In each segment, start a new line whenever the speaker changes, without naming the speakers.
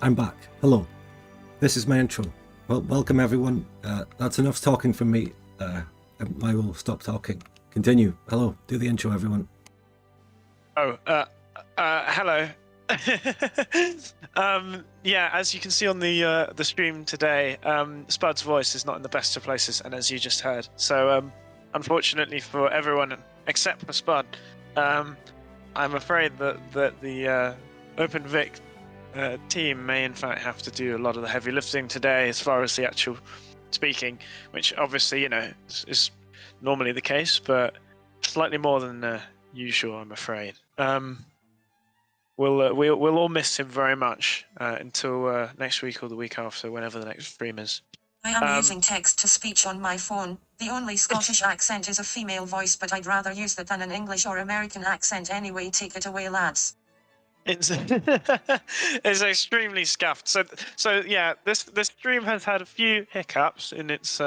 I'm back. Hello. This is my intro. Well, welcome everyone. That's enough talking from me. I will stop talking. Continue. Hello. Do the intro, everyone.
Hello. Yeah, as you can see on the stream today, Spud's voice is not in the best of places, and as you just heard. So, unfortunately for everyone except for Spud, I'm afraid that the OpenVic team may in fact have to do a lot of the heavy lifting today as far as the actual speaking, which obviously, is normally the case, but slightly more than usual, I'm afraid. We'll all miss him very much until next week or the week after, whenever the next stream is.
I am using text-to-speech on my phone. The only Scottish accent is a female voice, but I'd rather use that than an English or American accent anyway. Take it away, lads.
It's extremely scuffed. So yeah, this stream has had a few hiccups in its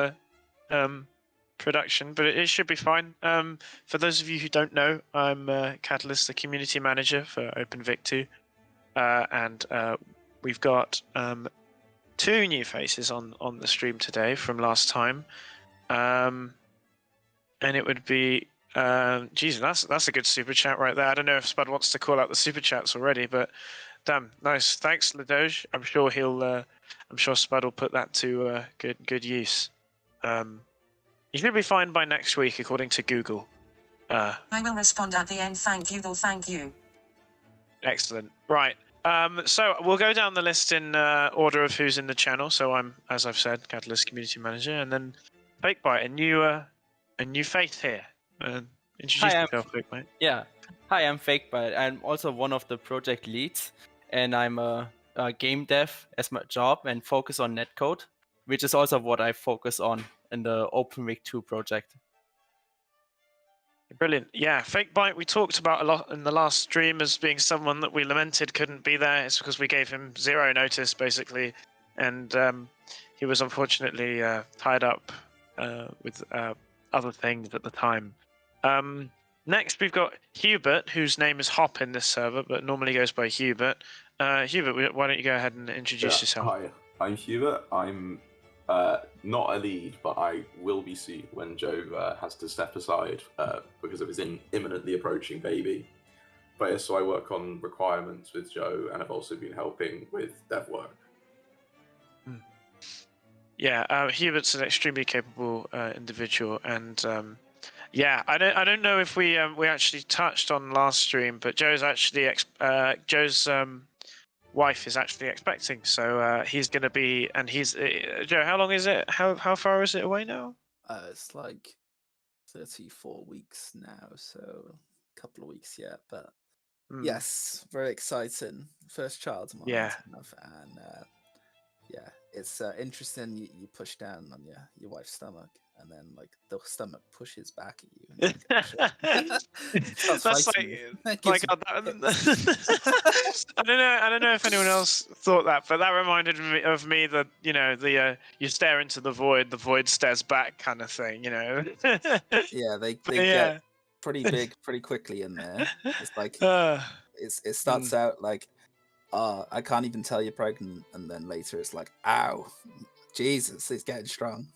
production, but it should be fine. For those of you who don't know, I'm Catylist, the community manager for OpenVic2, and we've got two new faces on the stream today from last time, and it would be geez, that's a good super chat right there. I don't know if Spud wants to call out the super chats already, but damn nice. Thanks, Ladoge. I'm sure Spud will put that to good use. You should be fine by next week, according to Google.
I will respond at the end. Thank you, though. Thank you.
Excellent. Right. So we'll go down the list in order of who's in the channel. So I'm, as I've said, Catylist Community Manager, and then FakeByte, a new face here. Introduce yourself, FakeByte.
Yeah. Hi, I'm FakeByte. I'm also one of the project leads, and I'm a game dev as my job and focus on Netcode, which is also what I focus on in the OpenVic2 project.
Brilliant. Yeah, FakeByte we talked about a lot in the last stream as being someone that we lamented couldn't be there. It's because we gave him zero notice, basically, and he was unfortunately tied up with other things at the time. Next, we've got Hubert, whose name is Hop in this server, but normally goes by Hubert. Hubert, why don't you go ahead and introduce yourself?
Hi, I'm Hubert. I'm not a lead, but I will be soon when Joe has to step aside because of his imminently approaching baby. But yeah, so I work on requirements with Joe, and I've also been helping with dev work.
Yeah, Hubert's an extremely capable individual, and yeah, I don't know if we actually touched on last stream, but Joe's actually Joe's wife is actually expecting, so he's going to be, and he's Joe. How long is it? How far is it away now?
It's like 34 weeks now, so a couple of weeks yet. But yes, very exciting. First child of mine.
Yeah.
And yeah, it's interesting. You push down on your wife's stomach, and then like the stomach pushes back at you. And
That's like I don't know if anyone else thought that, but that reminded me of that you stare into the void stares back kind of thing,
Yeah, they get pretty big pretty quickly in there. It's like it starts out like, I can't even tell you're pregnant, and then later it's like, ow, Jesus, it's getting strong.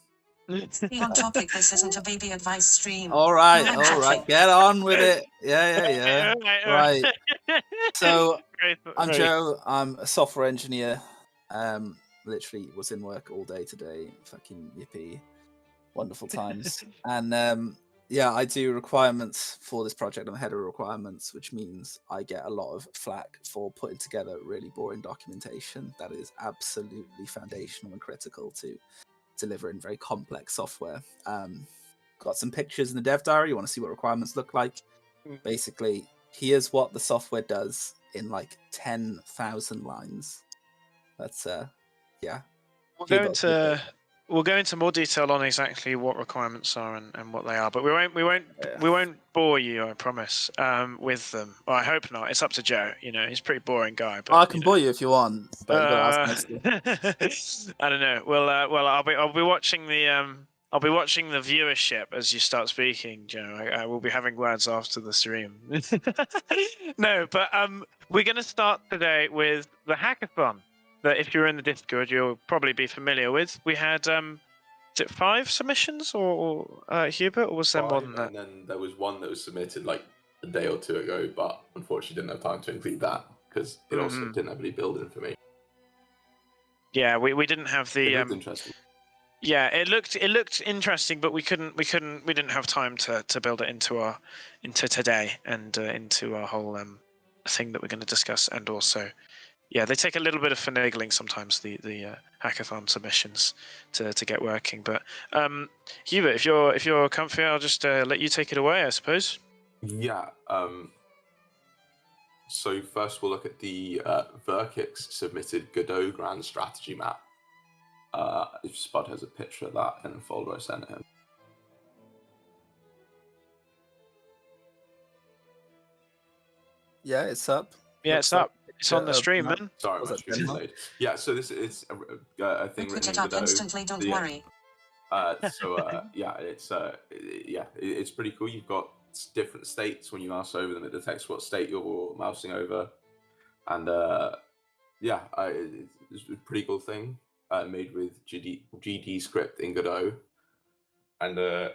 Be on topic. This isn't a baby advice stream.
All right, get on with it. Yeah. Right. So I'm Joe. I'm a software engineer. Literally was in work all day today. Fucking yippee, wonderful times. And yeah, I do requirements for this project. I'm head of requirements, which means I get a lot of flack for putting together really boring documentation that is absolutely foundational and critical to delivering very complex software. Got some pictures in the dev diary. You want to see what requirements look like? Basically, here's what the software does in like 10,000 lines. That's yeah.
We'll go into more detail on exactly what requirements are and what they are, but we won't bore you, I promise, with them. Well, I hope not. It's up to Joe. He's a pretty boring guy. But
I can bore you if you want. But you gotta ask nicely.
I don't know. Well, I'll be watching the viewership as you start speaking, Joe. I will be having words after the stream. No, but we're going to start today with the hackathon. that if you're in the Discord, you'll probably be familiar with. We had, is it 5 submissions, or Hubert, or was there more than that?
And then there was one that was submitted like a day or two ago, but unfortunately didn't have time to include that because it also didn't have any building for me.
Yeah, we didn't have the.
It looked interesting.
Yeah, it looked interesting, but we didn't have time to build it into today and into our whole thing that we're going to discuss. And also, yeah, they take a little bit of finagling sometimes, the hackathon submissions to get working. But Hubert, if you're comfy, I'll just let you take it away, I suppose.
Yeah. So first we'll look at the Verkix submitted Godot Grand Strategy map. If Spud has a picture of that in the folder I sent him.
Yeah, it's up.
Yeah, it's up. It's on the stream, man.
Sorry, my screen delayed. Yeah, so this is a thing
Put
written
it
in
up
Godot.
instantly, don't worry.
Yeah, it's pretty cool. You've got different states when you mouse over them. It detects what state you're mousing over, and it's a pretty cool thing. Made with GD script in Godot, and I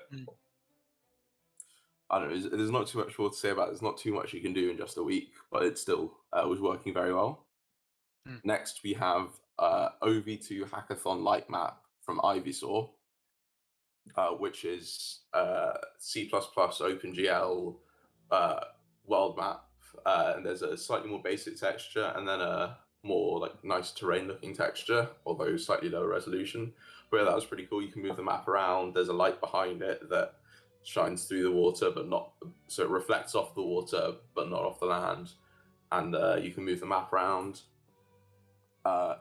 don't know. There's not too much more to say about it. There's not too much you can do in just a week, but it still was working very well. Next, we have OV2 Hackathon Light Map from Ivysaur, which is C++ OpenGL world map, and there's a slightly more basic texture, and then a more like nice terrain-looking texture, although slightly lower resolution. But yeah, that was pretty cool. You can move the map around. There's a light behind it that shines through the water, but not so it reflects off the water, but not off the land. And you can move the map around. After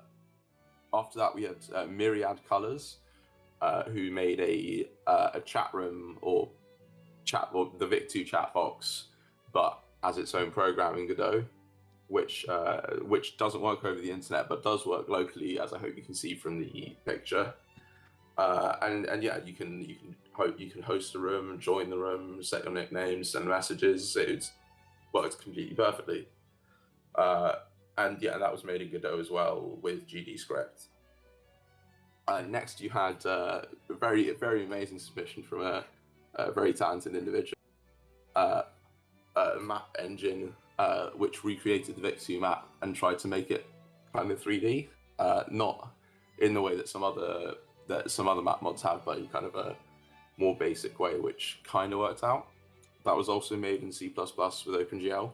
that, we had Myriad Colors, who made a chat room or the Vic2 chat box, but as its own program in Godot, which doesn't work over the internet, but does work locally, as I hope you can see from the picture. And yeah, you can host a room, join the room, set your nicknames, send messages. It works completely perfectly. And yeah, that was made in Godot as well with GD script. Next, you had a very, very amazing submission from a very talented individual. A map engine which recreated the Vic2 map and tried to make it kind of 3D, not in the way that some other map mods have, but in kind of a more basic way, which kind of worked out. That was also made in C++ with OpenGL.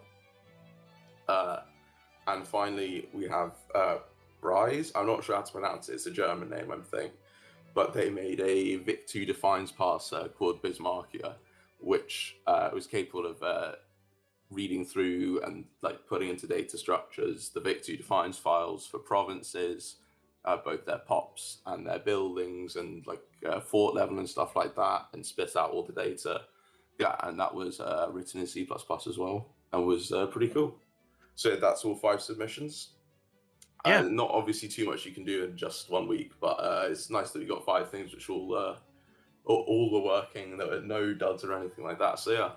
And finally, we have Bryce. I'm not sure how to pronounce it. It's a German name, I think. But they made a Vic2 defines parser called Bismarckia, which was capable of reading through and like putting into data structures the Vic2 defines files for provinces, both their pops and their buildings and like fort level and stuff like that, and spit out all the data. Yeah, and that was written in C++ as well, and was pretty cool. So that's all 5 submissions.
Yeah.
Not obviously too much you can do in just 1 week, but it's nice that we got 5 things which all were working. There were no duds or anything like that. So yeah,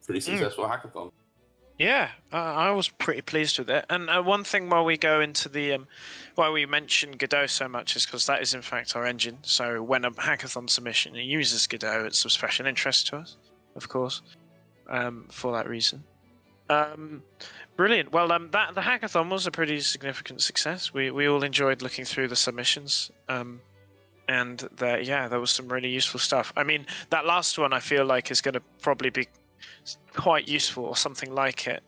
pretty successful hackathon.
Yeah, I was pretty pleased with it. And one thing while we go into the, why we mention Godot so much is because that is in fact our engine. So when a hackathon submission uses Godot, it's of special interest to us, of course, for that reason. Brilliant. Well, the hackathon was a pretty significant success. We all enjoyed looking through the submissions, and there was some really useful stuff. I mean, that last one I feel like is going to probably be quite useful or something like it,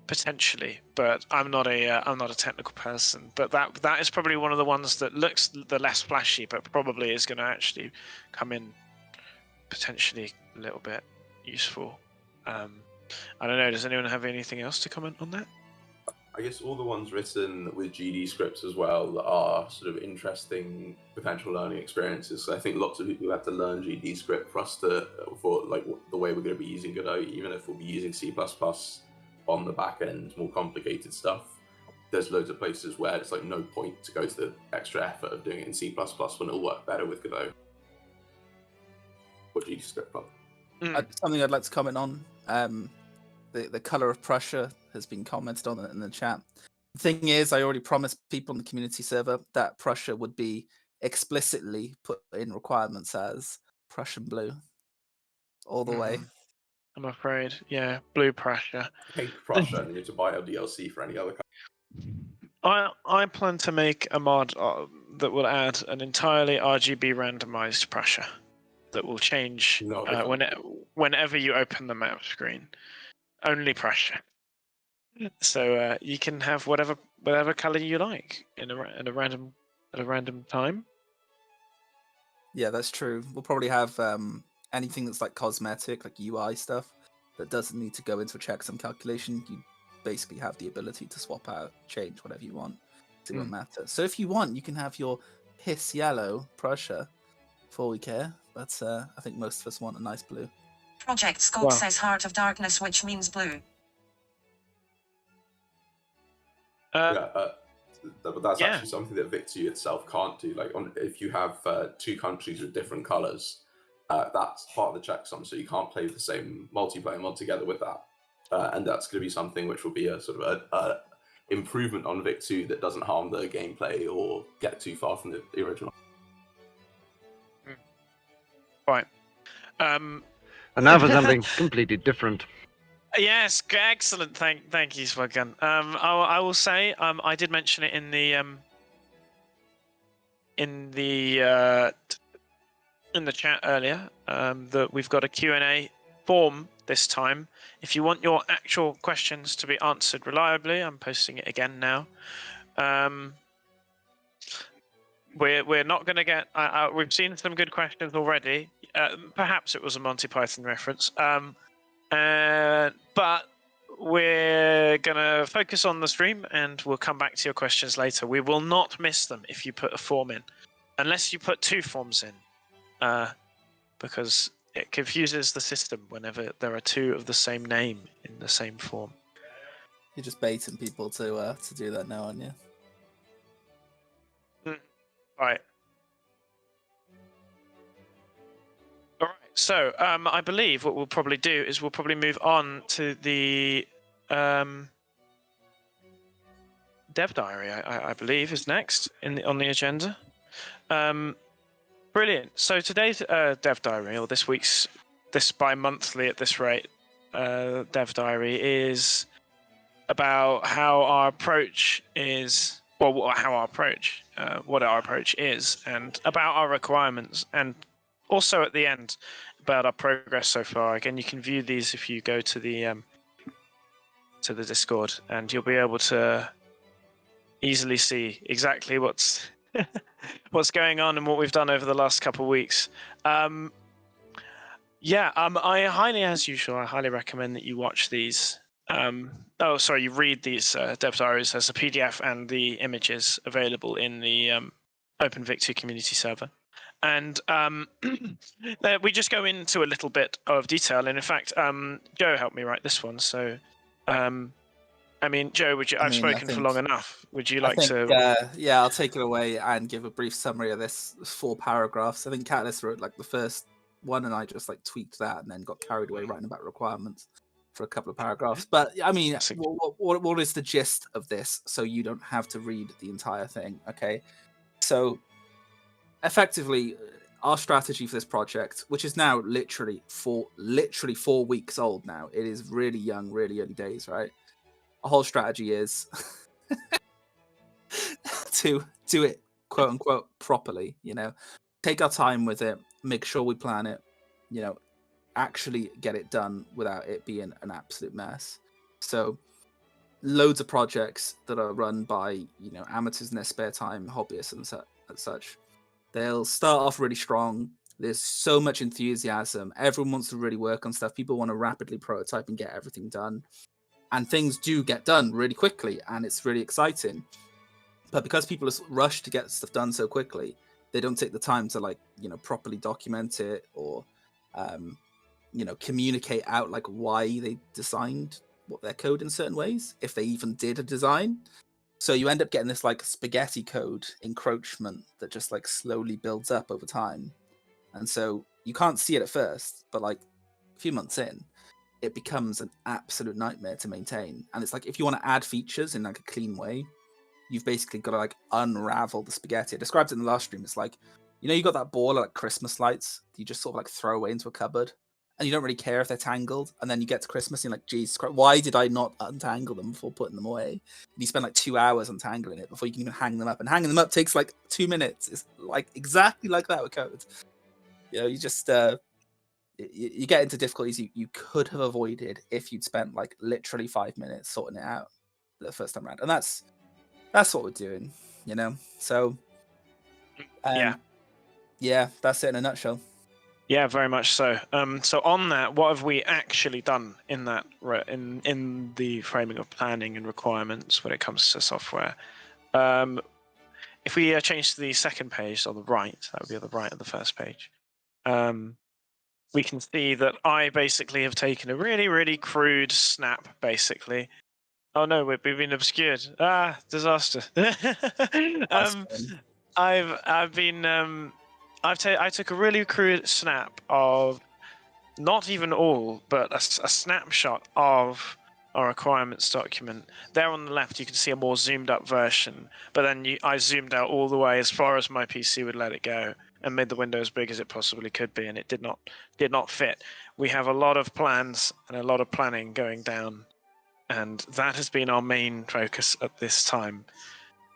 potentially. But I'm not a technical person. But that is probably one of the ones that looks the less flashy, but probably is going to actually come in potentially a little bit useful. I don't know. Does anyone have anything else to comment on that?
I guess all the ones written with GD scripts as well are sort of interesting potential learning experiences. So I think lots of people have to learn GD script for like the way we're going to be using Godot, even if we'll be using C++ on the back end, more complicated stuff. There's loads of places where it's like no point to go to the extra effort of doing it in C++ when it'll work better with Godot or GD script.
Something I'd like to comment on. The color of Prussia has been commented on in the chat. The thing is, I already promised people on the community server that Prussia would be explicitly put in requirements as Prussian blue all the way.
I'm afraid, yeah, blue Prussia.
Pink Prussia, and you need to buy a DLC for any other.
I plan to make a mod that will add an entirely RGB randomized Prussia that will change whenever you open the map screen. Only Prussia. So you can have whatever color you like at a random time.
Yeah, that's true. We'll probably have anything that's like cosmetic, like UI stuff, that doesn't need to go into a checksum calculation. You basically have the ability to swap out, change whatever you want. It won't matter. So if you want, you can have your piss yellow Prussia for all we care. But I think most of us want a nice blue.
Project Scope says Heart of Darkness, which means blue.
But that's actually something that Vic2 itself can't do. Like, if you have two countries with different colors, that's part of the checksum, so you can't play the same multiplayer mod together with that. And that's going to be something which will be a sort of a improvement on Vic2 that doesn't harm the gameplay or get too far from the original.
Right.
And now for something completely different.
Yes, excellent. Thank you, Swaggun. I will say, I did mention it in the chat earlier, that we've got a Q&A form this time. If you want your actual questions to be answered reliably, I'm posting it again now. We're not going to get. We've seen some good questions already. Perhaps it was a Monty Python reference. But we're going to focus on the stream, and we'll come back to your questions later. We will not miss them if you put a form in, unless you put two forms in, because it confuses the system whenever there are two of the same name in the same form.
You're just baiting people to do that now, aren't you?
Right. All right. So I believe what we'll probably do is we'll probably move on to the dev diary. I believe is next on the agenda. Brilliant. So today's dev diary, or this bi-monthly at this rate, dev diary is about how our approach is, what our approach is, and about our requirements, and also at the end about our progress so far. Again, you can view these if you go to the Discord, and you'll be able to easily see exactly what's going on and what we've done over the last couple of weeks. I highly recommend that you watch these. You read these dev diaries as a PDF and the images available in the OpenVic2 community server. And we just go into a little bit of detail. And in fact, Joe helped me write this one. So, Joe, I've spoken for long enough. Would you like to?
Yeah, I'll take it away and give a brief summary of this 4 paragraphs. I think Catylist wrote like the first one, and I just like tweaked that and then got carried away writing about requirements for a couple of paragraphs. But I mean, what is the gist of this? So you don't have to read the entire thing, okay? So effectively, our strategy for this project, which is now literally 4 weeks old now. It is really young, really early days, right? Our whole strategy is to do it, quote unquote, properly, take our time with it, make sure we plan it, actually get it done without it being an absolute mess. So loads of projects that are run by, amateurs in their spare time, hobbyists and such. They'll start off really strong. There's so much enthusiasm. Everyone wants to really work on stuff. People want to rapidly prototype and get everything done. And things do get done really quickly, and it's really exciting. But because people are rushed to get stuff done so quickly, they don't take the time to properly document it or communicate out why they designed their code in certain ways, if they even did a design. So you end up getting this spaghetti code encroachment that just slowly builds up over time. And so you can't see it at first, but a few months in, it becomes an absolute nightmare to maintain. And it's like, if you want to add features in like a clean way, you've basically got to like unravel the spaghetti. I described it in the last stream. It's like, you got that ball of like Christmas lights that you just sort of like throw away into a cupboard, and you don't really care if they're tangled. And then you get to Christmas and you're like, Jesus Christ, why did I not untangle them before putting them away? And you spend like 2 hours untangling it before you can even hang them up. And hanging them up takes like 2 minutes. It's like exactly like that with code. You just you get into difficulties you could have avoided if you'd spent like literally 5 minutes sorting it out the first time around. And that's what we're doing, So yeah, that's it in a nutshell.
Yeah, very much so. So on that, what have we actually done in that in the framing of planning and requirements when it comes to software? If we change to the second page on the right, that would be on the right of the first page. We can see that I basically have taken a really, really crude snap, basically. Oh no, we've been obscured. Disaster. I took a really crude snap of not even all, but a snapshot of our requirements document. There on the left, you can see a more zoomed up version, but then I zoomed out all the way as far as my PC would let it go and made the window as big as it possibly could be, and it did not fit. We have a lot of plans and a lot of planning going down, and that has been our main focus at this time.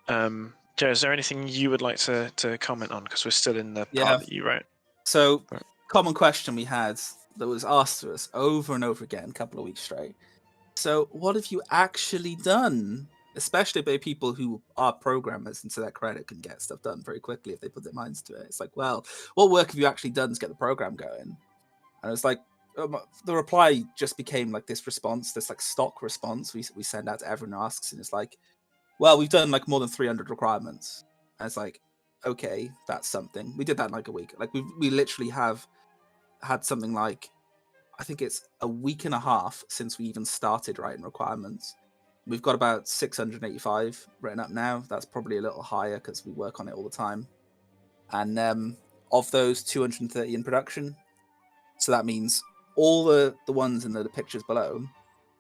Joe, is there anything you would like to comment on? Because we're still in the part that you wrote.
So, common question we had that was asked to us over and over again, a couple of weeks straight. So, what have you actually done? Especially by people who are programmers, and to their credit, can get stuff done very quickly if they put their minds to it. It's like, well, what work have you actually done to get the program going? And it's like, the reply just became like this response, this like stock response we send out to everyone who asks, and it's like, well, we've done like more than 300 requirements. And it's like, okay, that's something. We did that in like a week. Like we literally have had something like, I think it's a week and a half since we even started writing requirements. We've got about 685 written up now. That's probably a little higher because we work on it all the time. And of those, 230 in production. So that means all the ones in the pictures below,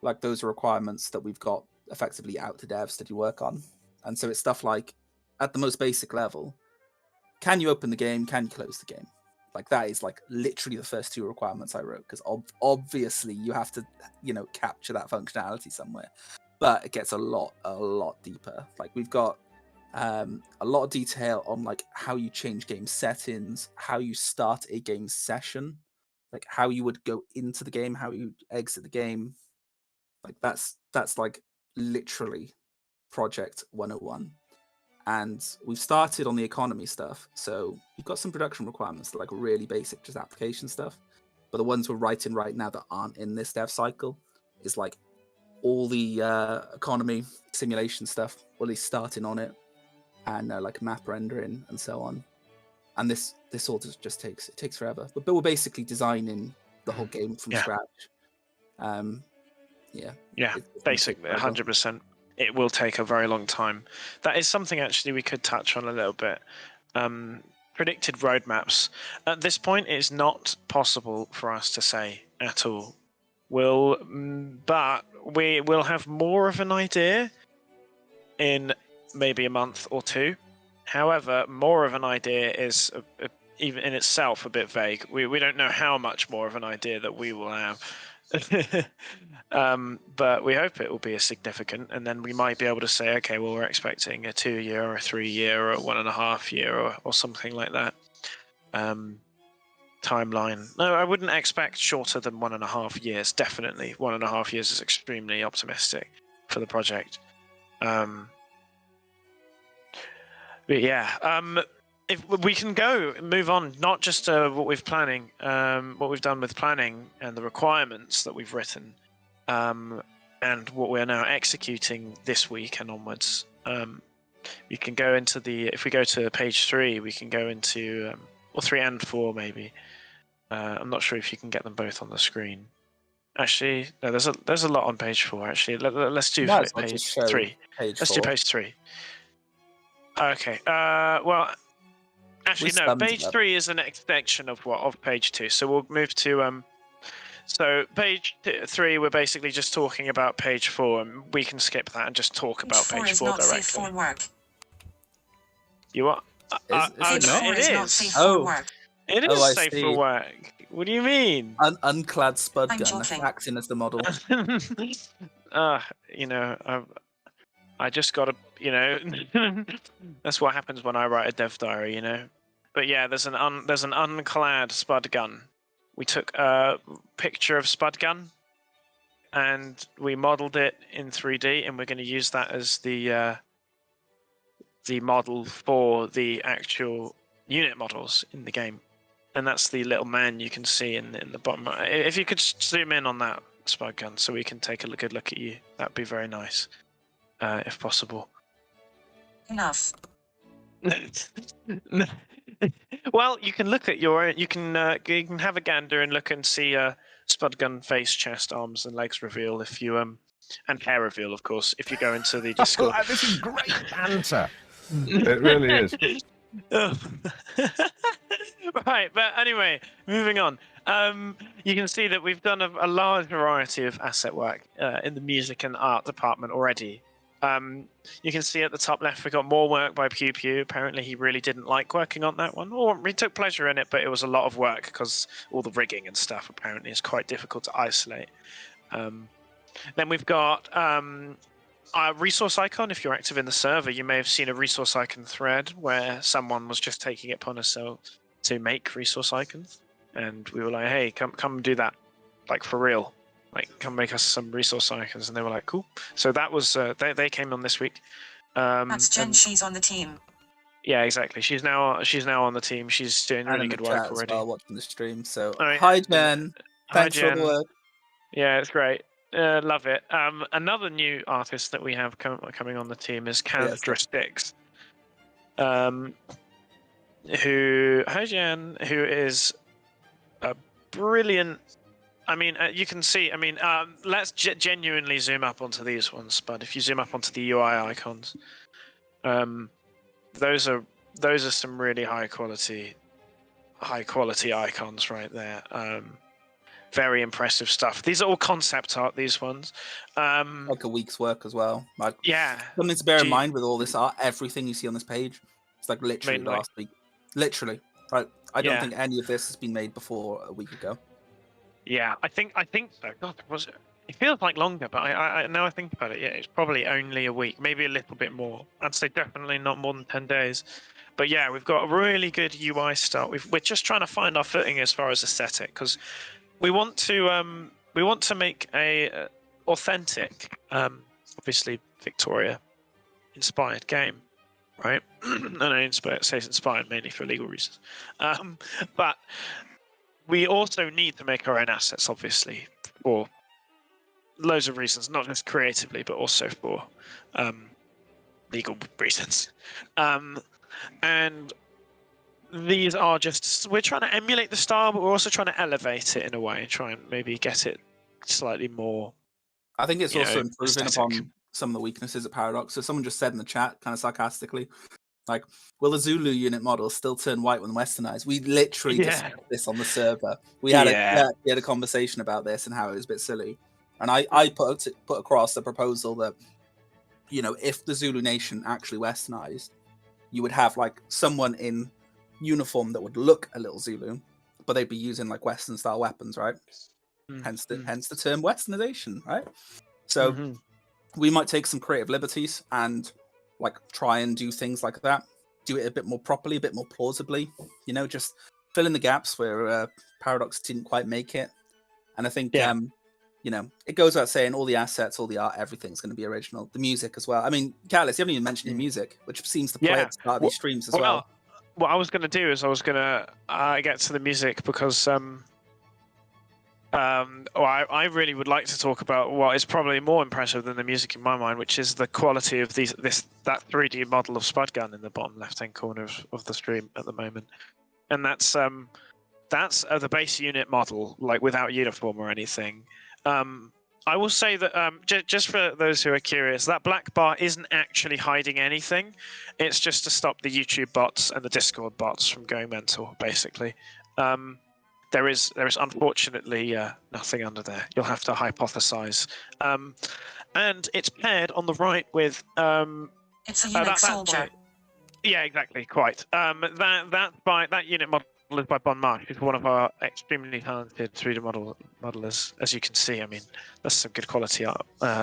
like those are requirements that we've got effectively out to devs to do work on. And so it's stuff like, at the most basic level, can you open the game? Can you close the game? Like that is like literally the first two requirements I wrote, because obviously you have to, capture that functionality somewhere. But it gets a lot deeper. Like we've got a lot of detail on like how you change game settings, how you start a game session, like how you would go into the game, how you exit the game. Like that's like literally project 101. And we've started on the economy stuff. So we've got some production requirements that are like really basic, just application stuff. But the ones we're writing right now that aren't in this dev cycle is like all the economy simulation stuff, or at least starting on it, and like map rendering and so on. And this all just takes forever. But we're basically designing the whole game from scratch.
Basically 100%. It will take a very long time. That is something actually we could touch on a little bit. Predicted roadmaps. At this point, it is not possible for us to say at all. But we will have more of an idea in maybe a month or two. However, more of an idea is even in itself a bit vague. We don't know how much more of an idea that we will have. But we hope it will be a significant, and then we might be able to say, okay, well, we're expecting a 2-year or a 3-year or a 1.5 year or something like that. Timeline. No, I wouldn't expect shorter than 1.5 years. Definitely 1.5 years is extremely optimistic for the project. But yeah, if we can move on, not just what we've done with planning and the requirements that we've written, and what we're now executing this week and onwards. You can go into if we go to page 3, we can go into, or 3 and 4 maybe. I'm not sure if you can get them both on the screen. Actually, no, there's a lot on page 4. Actually, let's do page 3. Let's do page 3. Okay. Well, actually, no. Page 3 is an extension of page 2. So we'll move to So page 3, we're basically just talking about page 4, and we can skip that and just talk about page 4
is not
directly.
safe for work.
You are?
Page 4 is not safe for
Oh.
work.
It is
I
safe
see.
for work. What do you mean?
Unclad spud
I'm
gun
joking.
acting as the model.
You know, I just gotta, you know, that's what happens when I write a dev diary, you know. But yeah, there's an unclad spud gun. We took a picture of spud gun, and we modeled it in 3D, and we're going to use that as the model for the actual unit models in the game. And that's the little man you can see in the bottom. If you could zoom in on that spud gun so we can take a good look at you, that'd be very nice, if possible.
Enough.
Well, you can look at your own. You can have a gander and look and see spud gun face, chest, arms, and legs reveal if you and hair reveal, of course, if you go into the Discord.
This is great banter. It really is.
Right, but anyway, moving on. You can see that we've done a large variety of asset work in the music and art department already. You can see at the top left we got more work by Pew Pew. Apparently he really didn't like working on that one, or he took pleasure in it, but it was a lot of work because all the rigging and stuff apparently is quite difficult to isolate. Then we've got a resource icon. If you're active in the server, you may have seen a resource icon thread where someone was just taking it upon herself to make resource icons, and we were like, hey, come do that, like for real. Like, come make us some resource icons, and they were like, cool. So that was they came on this week.
That's Jen. She's on the team.
Yeah, exactly. She's now on the team. She's doing really good work already.
Well, watching the stream. So
right.
Hi Jen. Thanks
Hi, Jen.
for the work.
Yeah, it's great. Love it. Another new artist that we have coming on the team is Characteristics. Hi Jen, who is a brilliant. I mean, you can see. I mean, let's genuinely zoom up onto these ones. But if you zoom up onto the UI icons, those are some really high quality icons right there. Very impressive stuff. These are all concept art. These ones,
like a week's work as well. Like,
yeah.
Something to bear in mind with all this art. Everything you see on this page, it's like literally
Mainly.
last week. Literally, right? I don't
Yeah.
think any of this has been made before a week ago.
Yeah, I think so. God, it feels like longer, but I now I think about it, yeah, it's probably only a week, maybe a little bit more. I'd say definitely not more than 10 days. But yeah, we've got a really good UI start. We're just trying to find our footing as far as aesthetic, because we want to make a authentic, obviously Victoria inspired game, right? And I say inspired mainly for legal reasons, but we also need to make our own assets, obviously, for loads of reasons, not just creatively, but also for legal reasons. And these are just, we're trying to emulate the style, but we're also trying to elevate it in a way and try and maybe get it slightly more.
I think it's also improving
aesthetic.
upon some of the weaknesses at Paradox. So someone just said in the chat, kind of sarcastically, like, will the Zulu unit model still turn white when westernized? We literally discussed this on the server. We had a conversation about this and how it was a bit silly. And I put across a proposal that, you know, if the Zulu nation actually westernized, you would have like someone in uniform that would look a little Zulu, but they'd be using like Western style weapons, right? Hence the term westernization, right? So we might take some creative liberties and like try and do things like that, do it a bit more properly, a bit more plausibly, you know, just fill in the gaps where Paradox didn't quite make it. And I think you know, it goes without saying, all the assets, all the art, everything's going to be original. The music as well. I mean, Catylist, you haven't even mentioned your music, which seems to play at the start of these streams as well.
What I was going to do is I was going to get to the music because I really would like to talk about what is probably more impressive than the music in my mind, which is the quality of that 3D model of Spud Gun in the bottom left-hand corner of the stream at the moment, and that's the base unit model, like without uniform or anything. I will say that just for those who are curious, that black bar isn't actually hiding anything. It's just to stop the YouTube bots and the Discord bots from going mental, basically. there is unfortunately nothing under there. You'll have to hypothesize. And it's paired on the right with
It's a Unix soldier.
Yeah, exactly. Quite. That unit model is by Bon Marsh, who's one of our extremely talented 3D modelers. As you can see, I mean, that's some good quality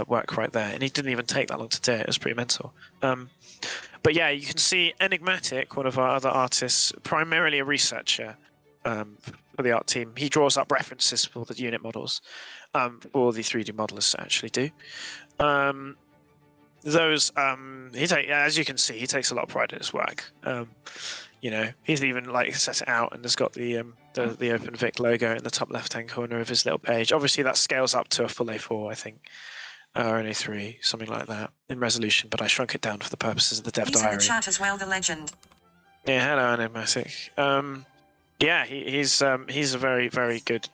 work right there. And he didn't even take that long to do it. It was pretty mental. But yeah, you can see Enigmatic, one of our other artists, primarily a researcher for the art team. He draws up references for the unit models for the 3D modelers to actually do. As you can see, he takes a lot of pride in his work. You know, he's even like set it out and has got the OpenVic logo in the top left-hand corner of his little page. Obviously, that scales up to a full A4, I think, or an A3, something like that in resolution. But I shrunk it down for the purposes of the dev diary.
He's in the chat as well, the legend.
Yeah, hello, Enigmatic. Yeah, he's a very, very good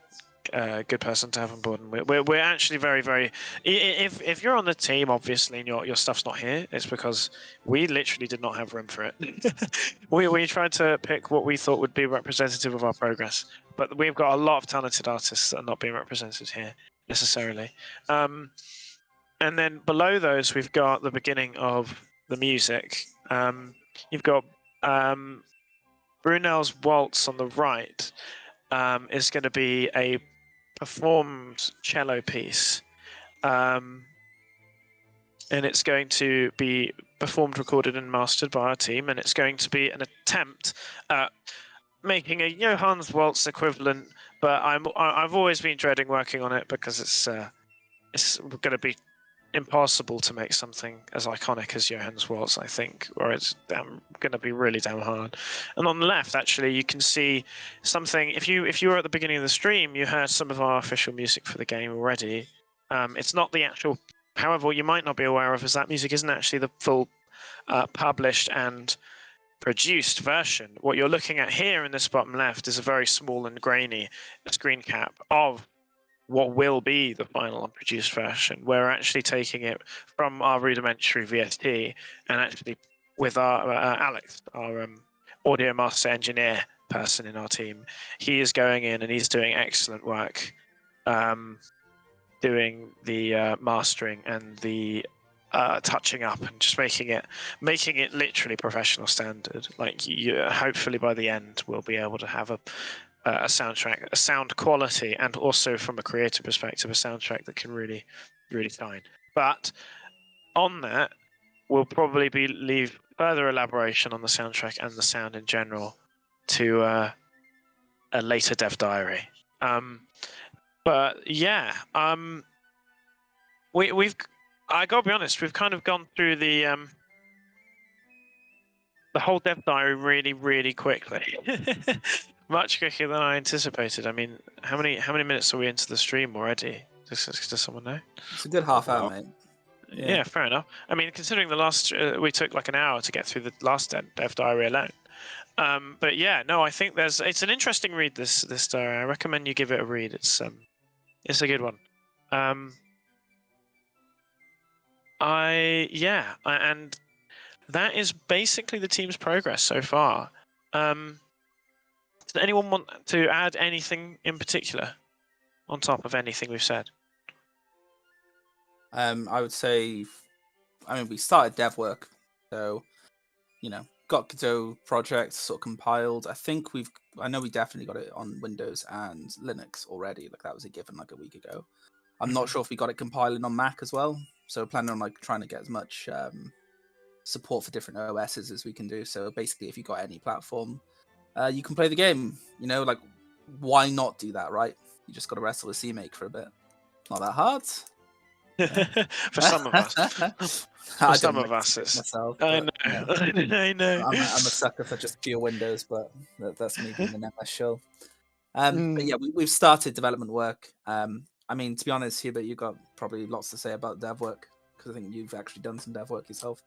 person to have on board, and we're actually very, very. If you're on the team, obviously, and your stuff's not here, it's because we literally did not have room for it. we tried to pick what we thought would be representative of our progress, but we've got a lot of talented artists that are not being represented here necessarily. And then below those, we've got the beginning of the music. You've got Brunel's Waltz on the right. Is going to be a performed cello piece, and it's going to be performed, recorded, and mastered by our team, and it's going to be an attempt at making a Johannes Waltz equivalent. But I've always been dreading working on it because it's going to be impossible to make something as iconic as Johannes Waltz, I think, or it's going to be really damn hard. And on the left, actually, you can see something. If you were at the beginning of the stream, you heard some of our official music for the game already. It's not the actual. However, what you might not be aware of is that music isn't actually the full published and produced version. What you're looking at here in this bottom left is a very small and grainy screen cap of what will be the final unproduced version. We're actually taking it from our rudimentary VST, and actually with our Alex, our audio master engineer person in our team, he is going in and he's doing excellent work, doing the mastering and the touching up and just making it literally professional standard. Like hopefully by the end we'll be able to have a soundtrack, a sound quality, and also from a creative perspective, a soundtrack that can really, really shine. But on that, we'll probably leave further elaboration on the soundtrack and the sound in general to a later dev diary. But yeah, we've I gotta be honest, we've kind of gone through the whole dev diary really, really quickly. Much quicker than I anticipated. I mean, how many minutes are we into the stream already? Does someone know?
It's a good half hour, mate.
Yeah, fair enough. I mean, considering the last, we took like an hour to get through the last dev diary alone. But yeah, no, I think it's an interesting read. This diary. I recommend you give it a read. It's a good one. And that is basically the team's progress so far. Does anyone want to add anything in particular on top of anything we've said?
I would say, we started dev work, so got Godot project sort of compiled. I know we definitely got it on Windows and Linux already. Like that was a given like a week ago. I'm not sure if we got it compiling on Mac as well. So planning on like trying to get as much support for different OSs as we can do. So basically, if you got any platform, you can play the game. Like why not do that, right? You just got to wrestle with CMake for a bit. Not that hard.
For some of us. For some of us, it's
myself.
I know.
Yeah.
I know.
I'm a sucker for just pure Windows, but that's me being an MS show. But yeah, we've started development work. I mean, to be honest, Hubert, you've got probably lots to say about dev work because I think you've actually done some dev work yourself.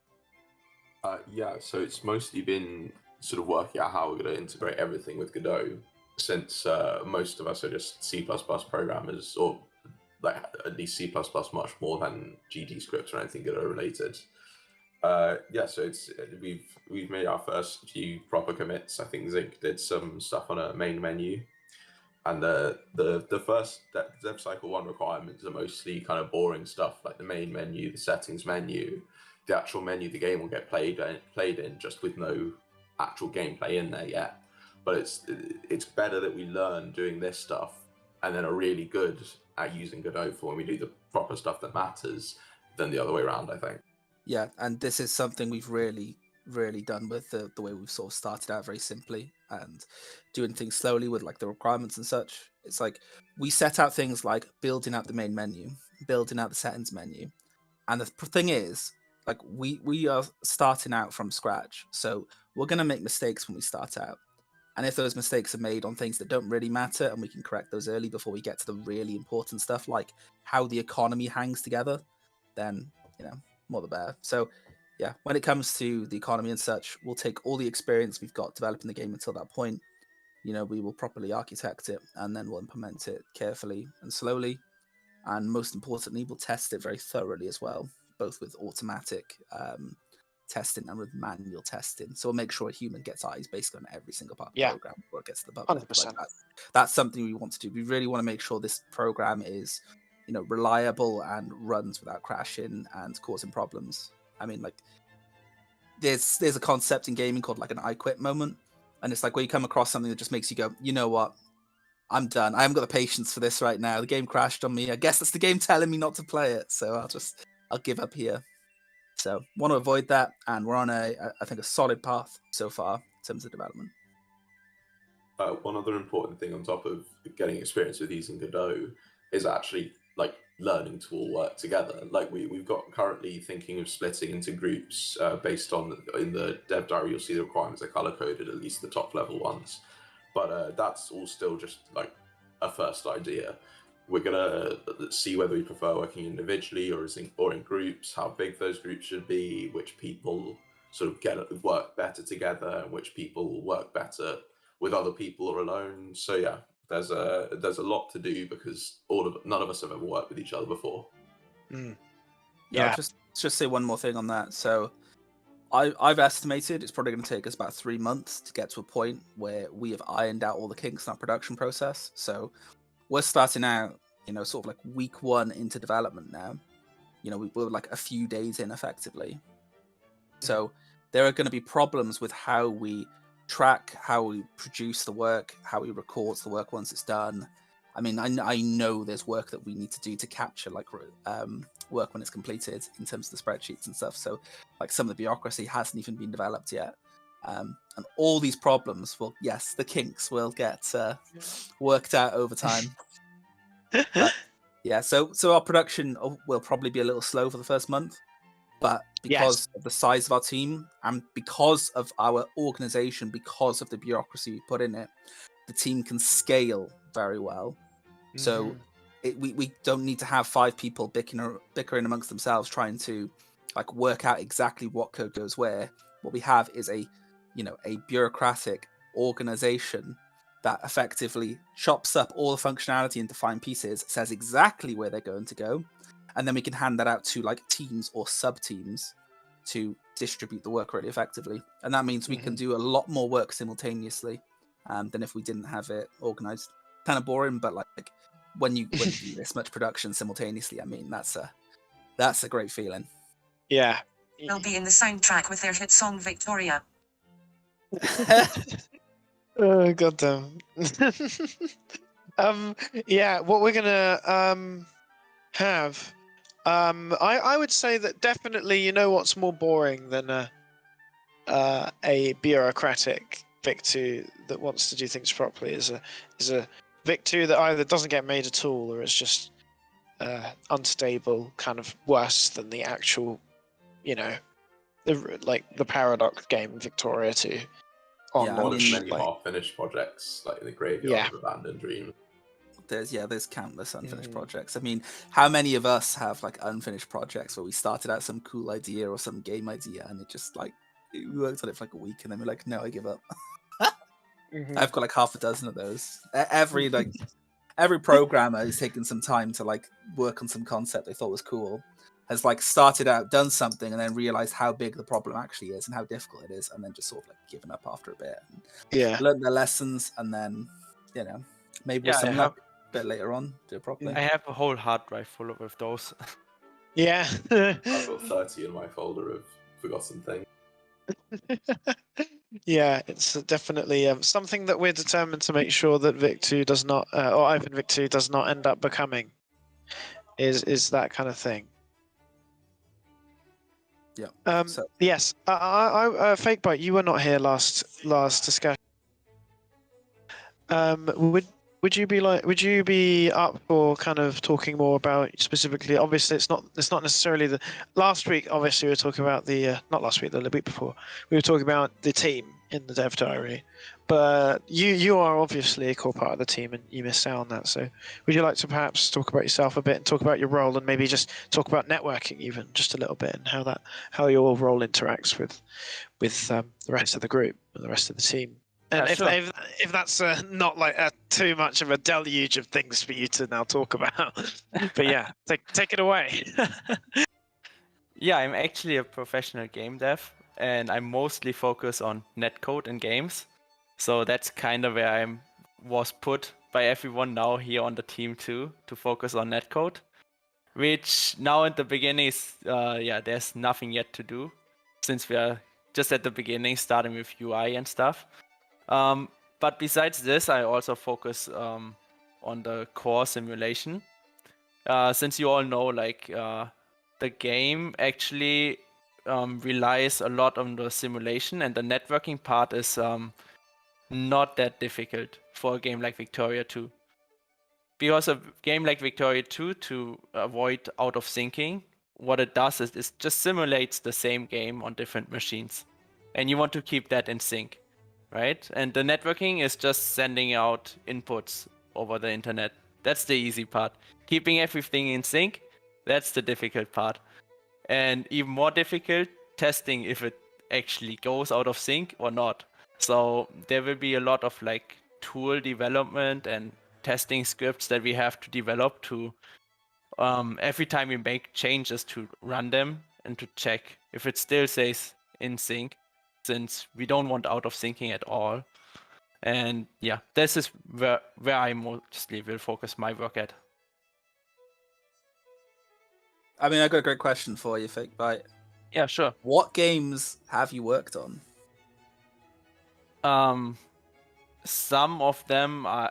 Yeah, so it's mostly been sort of working out how we're going to integrate everything with Godot, since most of us are just C++ programmers, or like at least C++ much more than GD scripts or anything Godot related. Yeah, so we've made our first few proper commits. I think Zinc did some stuff on a main menu. And the first dev cycle 1 requirements are mostly kind of boring stuff like the main menu, the settings menu, the actual menu the game will get played in, just with no actual gameplay in there yet. But it's better that we learn doing this stuff and then are really good at using Godot for when we do the proper stuff that matters than the other way around, I think.
Yeah, and this is something we've really done with the way we've sort of started out very simply and doing things slowly with like the requirements and such. It's like we set out things like building out the main menu, building out the settings menu, and the thing is, like we are starting out from scratch, so we're going to make mistakes when we start out. And if those mistakes are made on things that don't really matter and we can correct those early before we get to the really important stuff, like how the economy hangs together, then, more the better. So, yeah, when it comes to the economy and such, we'll take all the experience we've got developing the game until that point. We will properly architect it and then we'll implement it carefully and slowly. And most importantly, we'll test it very thoroughly as well, both with automatic testing and with manual testing. So we'll make sure a human gets eyes basically on every single part of the program before it gets to the public.
100%.
Like that's something we want to do. We really want to make sure this program is, reliable and runs without crashing and causing problems. I mean, like there's a concept in gaming called like an I quit moment. And it's like where you come across something that just makes you go, you know what? I'm done. I haven't got the patience for this right now. The game crashed on me. I guess that's the game telling me not to play it. So I'll give up here. So want to avoid that, and we're on I think a solid path so far in terms of development.
One other important thing on top of getting experience with using Godot is actually like learning to all work together. Like we've got currently thinking of splitting into groups based on, in the dev diary you'll see the requirements are color coded, at least the top level ones. But that's all still just like a first idea. We're gonna see whether we prefer working individually or in groups, how big those groups should be, which people sort of work better together, and which people work better with other people or alone. So yeah, there's a lot to do because none of us have ever worked with each other before.
Yeah, I'll just say one more thing on that. So I've estimated it's probably going to take us about 3 months to get to a point where we have ironed out all the kinks in our production process. So we're starting out, sort of like week 1 into development now. We're like a few days in effectively. So there are going to be problems with how we track, how we produce the work, how we record the work once it's done. I mean, I know there's work that we need to do to capture like work when it's completed in terms of the spreadsheets and stuff. So like some of the bureaucracy hasn't even been developed yet. And all these problems the kinks will get worked out over time. But, yeah, so our production will probably be a little slow for the first month, but because of the size of our team and because of our organization, because of the bureaucracy we put in it, the team can scale very well. So we don't need to have 5 people bickering amongst themselves trying to like work out exactly what code goes where. What we have is a bureaucratic organization that effectively chops up all the functionality into fine pieces, says exactly where they're going to go, and then we can hand that out to like teams or sub-teams to distribute the work really effectively. And that means we can do a lot more work simultaneously than if we didn't have it organized. Kind of boring, but like when you do this much production simultaneously, I mean, that's a great feeling.
Yeah.
They'll be in the soundtrack with their hit song Victoria.
Oh goddamn. Yeah, what we're gonna have. I would say that definitely, what's more boring than a bureaucratic Vic2 that wants to do things properly is a Vic2 that either doesn't get made at all or is just unstable, kind of worse than the actual, the Paradox game Victoria 2.
Many half-finished projects, like in the graveyard of abandoned dreams.
There's countless unfinished projects. I mean, how many of us have like unfinished projects where we started out some cool idea or some game idea and it just like we worked on it for like a week and then we're like, no, I give up. I've got like half a dozen of those. Every programmer who's taken some time to like work on some concept they thought was cool has like started out, done something, and then realized how big the problem actually is and how difficult it is, and then just sort of like given up after a bit. And learned their lessons, and then Maybe
Yeah,
with
I
some
have-
luck, a bit later on, do it properly.
I have a whole hard drive full of those.
Yeah.
I've got 30 in my folder of forgotten things.
Yeah, it's definitely something that we're determined to make sure that Vic2 does not, or OpenVic2 does not end up becoming. Is that kind of thing.
Yeah. So
Yes, FakeByte, you were not here last discussion. Would you be up for kind of talking more about specifically? Obviously, it's not necessarily the last week. Obviously, we were talking about the not last week, the week before. We were talking about the team in the dev diary, but you are obviously a core part of the team, and you missed out on that. So, would you like to perhaps talk about yourself a bit and talk about your role, and maybe just talk about networking even just a little bit, and how your role interacts with the rest of the group and the rest of the team? And if that's not like too much of a deluge of things for you to now talk about, but yeah, take it away.
Yeah, I'm actually a professional game dev, and I mostly focus on netcode and games. So that's kind of where I was put by everyone now here on the team too, to focus on netcode. Which now at the beginning is, there's nothing yet to do, since we are just at the beginning, starting with UI and stuff. But besides this, I also focus on the core simulation. Since you all know, like, the game actually relies a lot on the simulation, and the networking part is not that difficult for a game like Victoria 2. Because a game like Victoria 2, to avoid out of syncing, what it does is it just simulates the same game on different machines. And you want to keep that in sync, right? And the networking is just sending out inputs over the internet. That's the easy part. Keeping everything in sync, that's the difficult part. And even more difficult, testing if it actually goes out of sync or not. So there will be a lot of like tool development and testing scripts that we have to develop to every time we make changes to run them and to check if it still stays in sync, since we don't want out of syncing at all. And yeah, this is where I mostly will focus my work at.
I mean, I got a great question for you, FakeByte.
Yeah, sure.
What games have you worked on?
Some of them are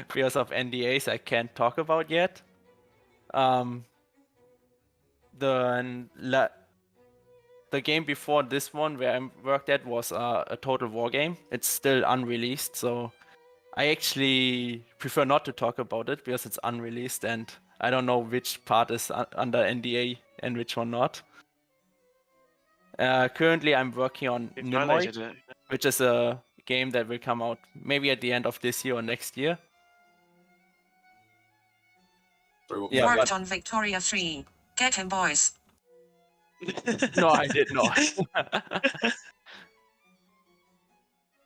because of NDAs I can't talk about yet. The game before this one where I worked at was a Total War game. It's still unreleased, so I actually prefer not to talk about it because it's unreleased and I don't know which part is under NDA and which one not. Currently I'm working on Nimoy, which is a game that will come out maybe at the end of this year or next year.
Yeah, worked on Victoria 3. Get him, boys.
No, I did not.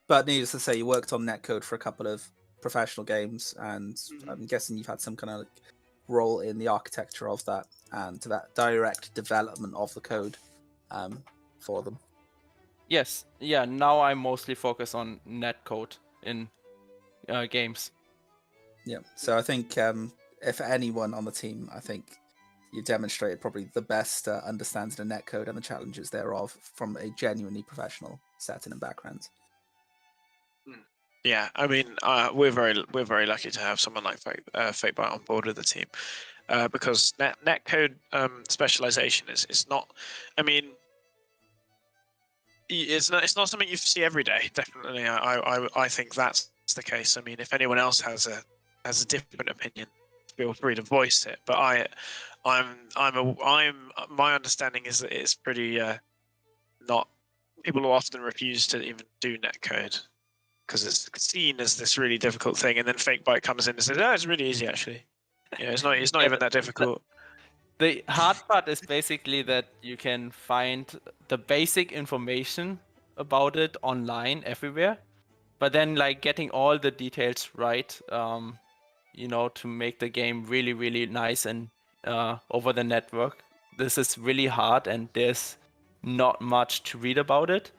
But needless to say, you worked on Netcode for a couple of professional games, and I'm guessing you've had some kind of like role in the architecture of that and to that direct development of the code for them.
Yes, yeah, now I mostly focus on netcode in games.
Yeah, so I think if anyone on the team, I think you demonstrated probably the best understanding of netcode and the challenges thereof from a genuinely professional setting and background.
Yeah, I mean, we're very lucky to have someone like FakeByte on board with the team, because netcode specialization is not. I mean, it's not something you see every day. Definitely, I think that's the case. I mean, if anyone else has a different opinion, feel free to voice it. But my understanding is that it's pretty not. People will often refuse to even do netcode because it's seen as this really difficult thing, and then FakeByte comes in and says, "Oh, it's really easy actually. Yeah, it's not even that difficult."
The hard part is basically that you can find the basic information about it online everywhere, but then like getting all the details right, to make the game really, really nice and over the network. This is really hard, and there's not much to read about it.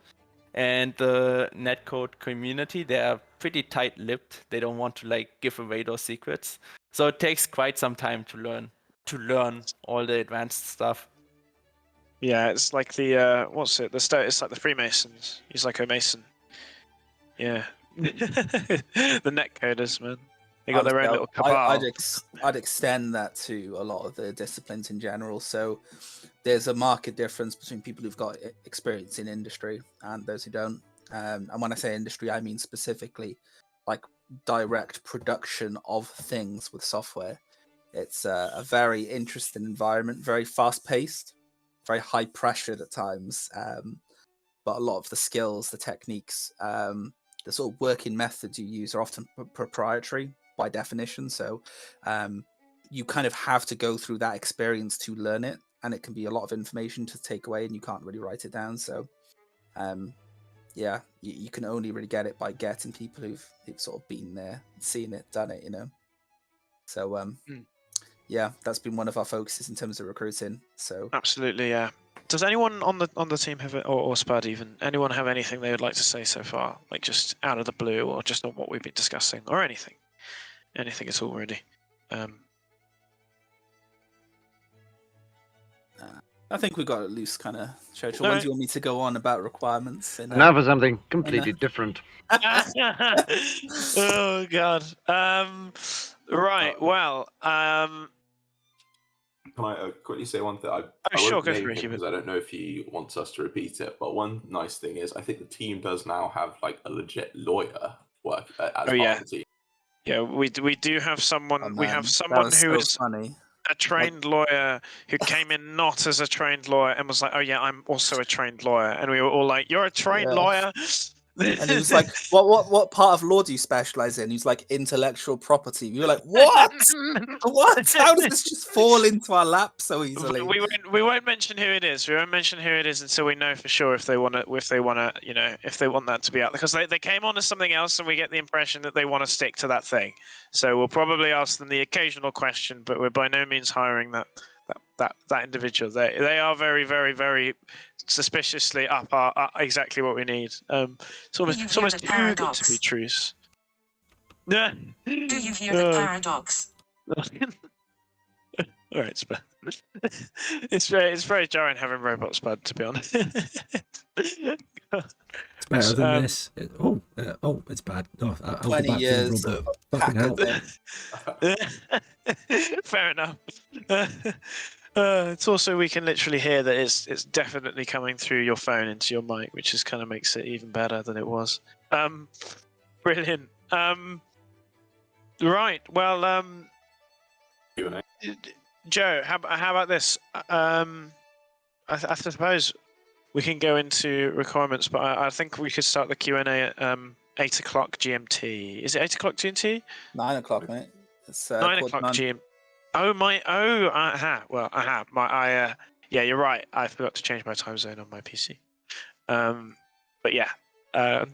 And the Netcode community, they are pretty tight-lipped. They don't want to like give away those secrets. So it takes quite some time to learn all the advanced stuff.
Yeah, it's like the what's it? It's like the Freemasons. He's like a Mason. Yeah. The netcoders, man. They got their own little cabal.
I'd extend that to a lot of the disciplines in general. So there's a marked difference between people who've got experience in industry and those who don't. And when I say industry, I mean specifically like direct production of things with software. It's a very interesting environment, very fast-paced, very high-pressured at times. But a lot of the skills, the techniques, the sort of working methods you use are often proprietary by definition. So you kind of have to go through that experience to learn it. And it can be a lot of information to take away and you can't really write it down. So yeah, you can only really get it by getting people who've sort of been there, seen it, done it, you know. So yeah, that's been one of our focuses in terms of recruiting. So
absolutely, yeah. Does anyone on the team have it, or Spud even, anyone have anything they would like to say so far, like just out of the blue, or just on what we've been discussing, or anything at all, really?
I think we've got a loose kind of schedule. When do you want me to go on about requirements?
Now for something completely different.
Oh God. Right. Well.
Can I quickly say one thing? I
sure,
won't
go
name
for it,
him because I don't know if he wants us to repeat it. But one nice thing is, I think the team does now have like a legit lawyer work as part of the team.
Yeah, we do have someone.
Oh,
we have someone who is
funny.
A trained lawyer who came in not as a trained lawyer and was like, "Oh yeah, I'm also a trained lawyer," and we were all like, "You're a trained lawyer."
And he was like, "What part of law do you specialize in?" He's like, "Intellectual property." We were like, "What? What? How does this just fall into our lap so easily?"
We won't mention who it is. We won't mention who it is until we know for sure if they want to, you know, if they want that to be out, because they came on as something else and we get the impression that they want to stick to that thing. So we'll probably ask them the occasional question, but we're by no means hiring that individual. They are very, very, very suspiciously up exactly what we need. It's almost too good to be true.
Do you hear the paradox?
All right, Spud. It's very jarring having robot Spud, to be honest.
It's better than this. It's bad. No, I'll
20
go back
years
to the
of
robot. Fucking hell.
Fair enough. It's also, we can literally hear that it's definitely coming through your phone into your mic, which is kind of makes it even better than it was. Brilliant. Right. Well,
Q&A.
Joe, how about this? I suppose we can go into requirements, but I think we could start the Q&A at 8 o'clock GMT. Is it 8 o'clock GMT?
9 o'clock, mate. It's
9 o'clock GMT. Yeah, you're right. I forgot to change my time zone on my PC. But yeah,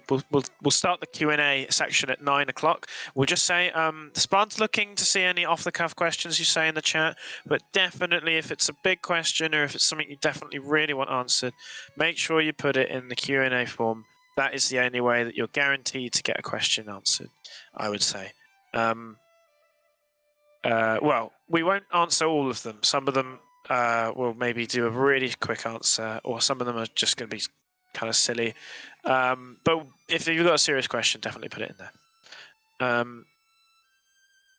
we'll start the Q&A section at 9 o'clock. We'll just say Spud's looking to see any off-the-cuff questions you say in the chat, but definitely if it's a big question or if it's something you definitely really want answered, make sure you put it in the Q&A form. That is the only way that you're guaranteed to get a question answered, I would say. Well, we won't answer all of them. Some of them will maybe do a really quick answer, or some of them are just going to be kind of silly. But if you've got a serious question, definitely put it in there.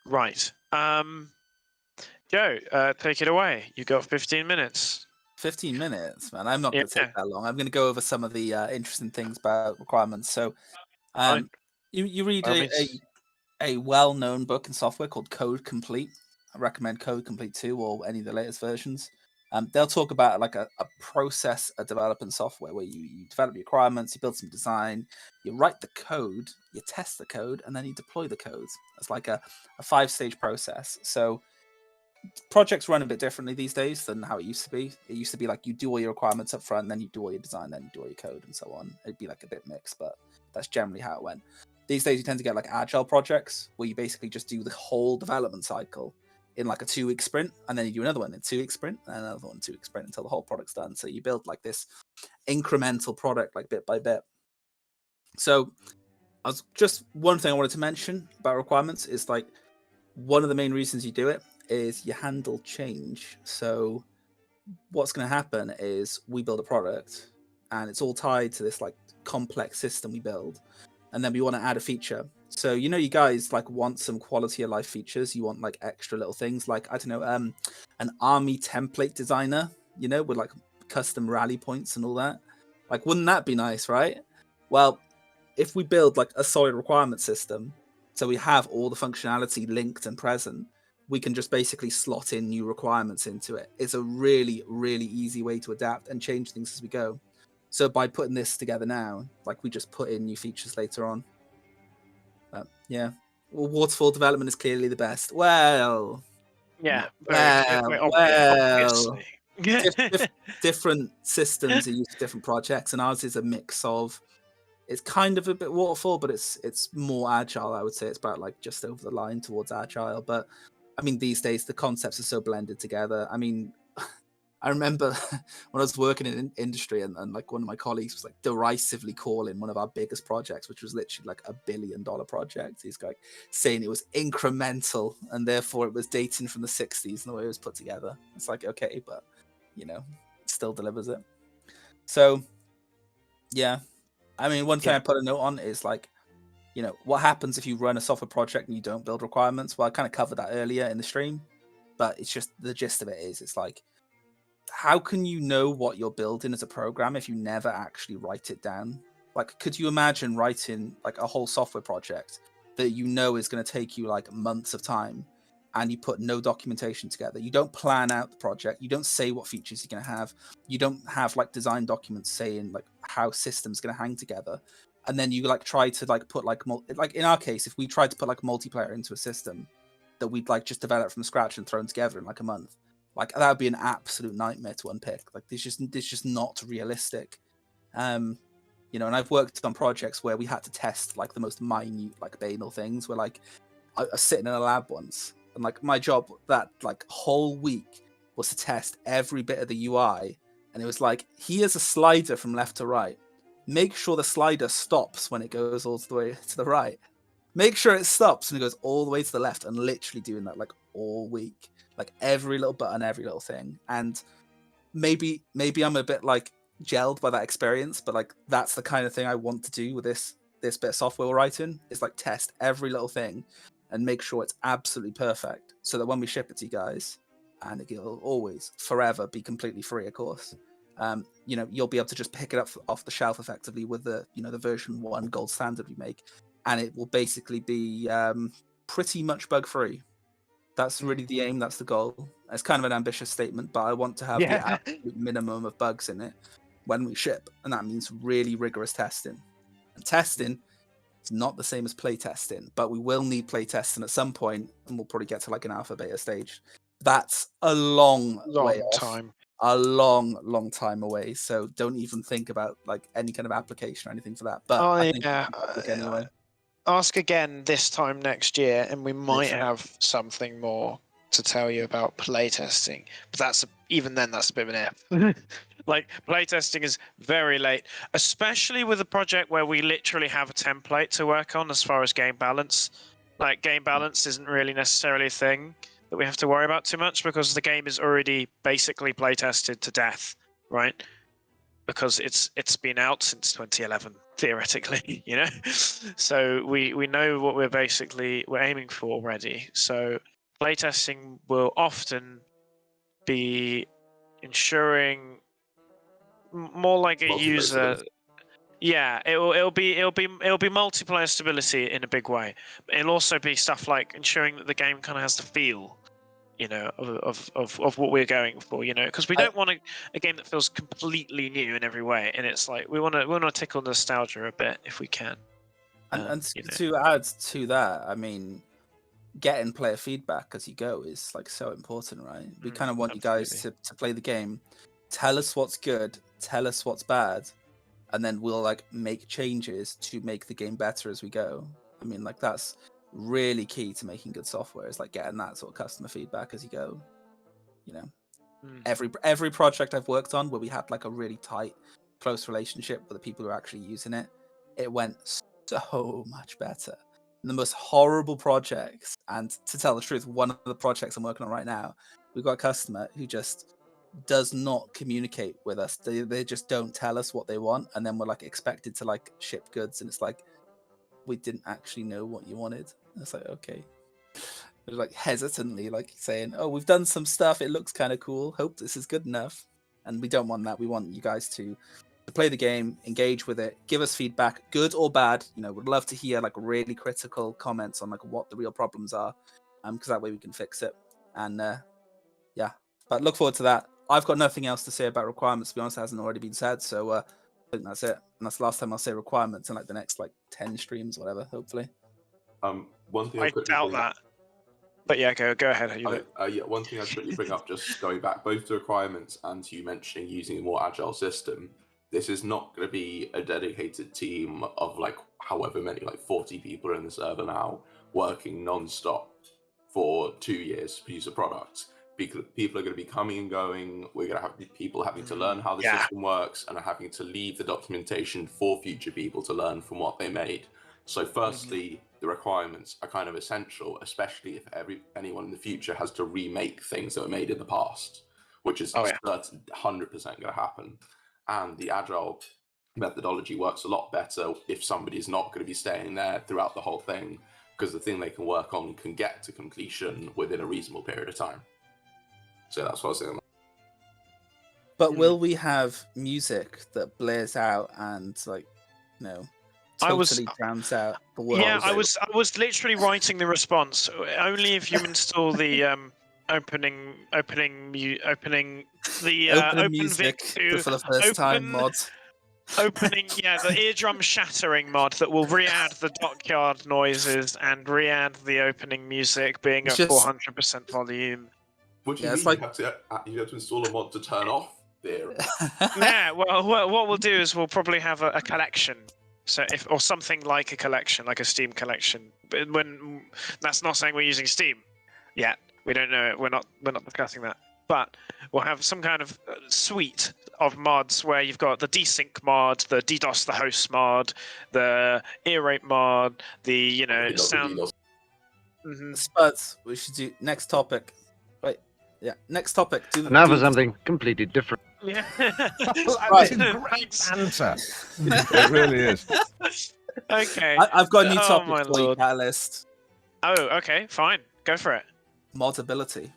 Right. Joe, take it away. You got 15 minutes.
15 minutes, man. I'm not going to take that long. I'm going to go over some of the interesting things about requirements. So you read a well-known book in software called Code Complete. I recommend Code Complete 2 or any of the latest versions. They'll talk about like a process of developing software where you develop your requirements, you build some design, you write the code, you test the code, and then you deploy the code. It's like a 5-stage process. So projects run a bit differently these days than how it used to be. It used to be like you do all your requirements up front, then you do all your design, then you do all your code and so on. It'd be like a bit mixed, but that's generally how it went. These days you tend to get like agile projects where you basically just do the whole development cycle in like a 2-week sprint, and then you do another one in 2-week sprint, and another one in 2-week sprint until the whole product's done. So you build like this incremental product, like bit by bit. So one thing I wanted to mention about requirements is like one of the main reasons you do it is you handle change. So what's going to happen is we build a product and it's all tied to this like complex system we build, and then we want to add a feature. So you guys like want some quality of life features. You want like extra little things like, I don't know, an army template designer, with like custom rally points and all that. Like, wouldn't that be nice, right? Well, if we build like a solid requirement system, so we have all the functionality linked and present, we can just basically slot in new requirements into it. It's a really, really easy way to adapt and change things as we go. So by putting this together now, like we just put in new features later on. Yeah. Well, waterfall development is clearly the best. Well.
Yeah.
Obviously. Different systems are used for different projects, and ours is a mix of. It's kind of a bit waterfall, but it's more agile. I would say it's about like just over the line towards agile. But I mean, these days the concepts are so blended together. I mean, I remember when I was working in industry and like one of my colleagues was like derisively calling one of our biggest projects, which was literally like $1 billion project. He's like saying it was incremental and therefore it was dating from the 60s and the way it was put together. It's like, okay, but it still delivers it. So yeah, I mean, one thing I put a note on is like, what happens if you run a software project and you don't build requirements? Well, I kind of covered that earlier in the stream, but it's just the gist of it is it's like, how can you know what you're building as a program if you never actually write it down? Like, could you imagine writing like a whole software project that is going to take you like months of time and you put no documentation together? You don't plan out the project. You don't say what features you're going to have. You don't have like design documents saying like how systems going to hang together. And then you like try to like put like in our case, if we tried to put like multiplayer into a system that we'd like just develop from scratch and thrown together in like a month, like that would be an absolute nightmare to unpick. Like it's just not realistic. And I've worked on projects where we had to test like the most minute, like banal things. Where like I was sitting in a lab once, and like my job that like whole week was to test every bit of the UI, and it was like, here's a slider from left to right. Make sure the slider stops when it goes all the way to the right. Make sure it stops when it goes all the way to the left, and literally doing that like all week. Like every little button, every little thing. And maybe I'm a bit like gelled by that experience, but like that's the kind of thing I want to do with this bit of software we're writing, is like test every little thing and make sure it's absolutely perfect so that when we ship it to you guys, and it'll always forever be completely free, of course, you'll be able to just pick it up off the shelf effectively with the the version 1 gold standard we make, and it will basically be pretty much bug free. That's really the aim. That's the goal. It's kind of an ambitious statement, but I want to have the absolute minimum of bugs in it when we ship, and that means really rigorous testing. And testing is not the same as play testing, but we will need play testing at some point, and we'll probably get to like an alpha beta stage. That's a long way
time.
A long time away. So don't even think about like any kind of application or anything for that. But I think anyway.
Ask again this time next year, and we might have something more to tell you about playtesting. But that's a bit of an F. Like, playtesting is very late, especially with a project where we literally have a template to work on as far as game balance. Like, game balance isn't really necessarily a thing that we have to worry about too much because the game is already basically playtested to death, right? Because it's been out since 2011, theoretically, So we know what we're aiming for already. So playtesting will often be ensuring more like a user. Yeah, it'll be multiplayer stability in a big way. It'll also be stuff like ensuring that the game kind of has the feel, of what we're going for, because we don't want a game that feels completely new in every way, and it's like we want to tickle nostalgia a bit if we can.
And to add to that, I mean, getting player feedback as you go is like so important, right? We kind of want you guys to play the game, tell us what's good, tell us what's bad, and then we'll like make changes to make the game better as we go. I mean, like that's really key to making good software, is like getting that sort of customer feedback as you go. Every project I've worked on where we had like a really tight, close relationship with the people who are actually using it, it went so much better. The most horrible projects, and to tell the truth, one of the projects I'm working on right now, we've got a customer who just does not communicate with us. They just don't tell us what they want, and then we're like expected to like ship goods, and it's like we didn't actually know what you wanted. And it's like, okay. They're like hesitantly like saying, oh, we've done some stuff, it looks kind of cool, hope this is good enough. And we don't want that. We want you guys to play the game, engage with it, give us feedback, good or bad. You know, would love to hear like really critical comments on like what the real problems are, because that way we can fix it. And yeah, but look forward to that. I've got nothing else to say about requirements, to be honest. It hasn't already been said, so I think that's it. And that's the last time I'll say requirements in like the next like 10 streams or whatever, hopefully.
One thing
I doubt that. But yeah, go ahead.
One thing I'd quickly bring up, just going back both to requirements and to you mentioning using a more agile system. This is not going to be a dedicated team of like however many, like 40 people are in the server now, working non-stop for 2 years to use a product. People are going to be coming and going. We're going to have people having to learn how the system works and are having to leave the documentation for future people to learn from what they made. So firstly, the requirements are kind of essential, especially if anyone in the future has to remake things that were made in the past, which is 100% going to happen. And the agile methodology works a lot better if somebody's not going to be staying there throughout the whole thing, because the thing they can work on can get to completion within a reasonable period of time. So that's what I was saying.
But will we have music that blares out and like, you know, totally drowns out the world?
Yeah, I was literally writing the response. Only if you install the opening
OpenVic2 for the first time mod.
The eardrum shattering mod that will re-add the dockyard noises and re-add the opening music being at 400% volume.
What do you mean? Like... You have to install a mod to turn off the
Yeah, well, what we'll do is we'll probably have a collection. So or something like a collection, like a Steam collection. But that's not saying we're using Steam yet. We don't know it. We're not discussing that. But we'll have some kind of suite of mods where you've got the desync mod, the DDoS the host mod, the ear rape mod, the sound.
Spuds, we should do next topic. Right? Yeah, next topic.
Now for something completely different.
Yeah.
That's a great answer. It really is.
Okay.
I've got a new topic for you, Catylist.
Oh, okay, fine. Go for it.
Modability.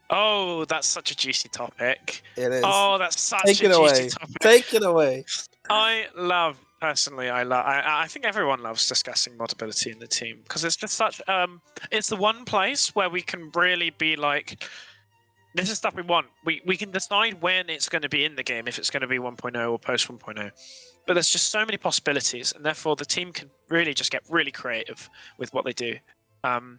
Oh, that's such a juicy topic.
It is.
Oh, that's such a juicy topic.
Take it away.
I think everyone loves discussing modability in the team because it's just such it's the one place where we can really be like, this is stuff we want. We can decide when it's going to be in the game, if it's going to be 1.0 or post 1.0. But there's just so many possibilities, and therefore the team can really just get really creative with what they do. And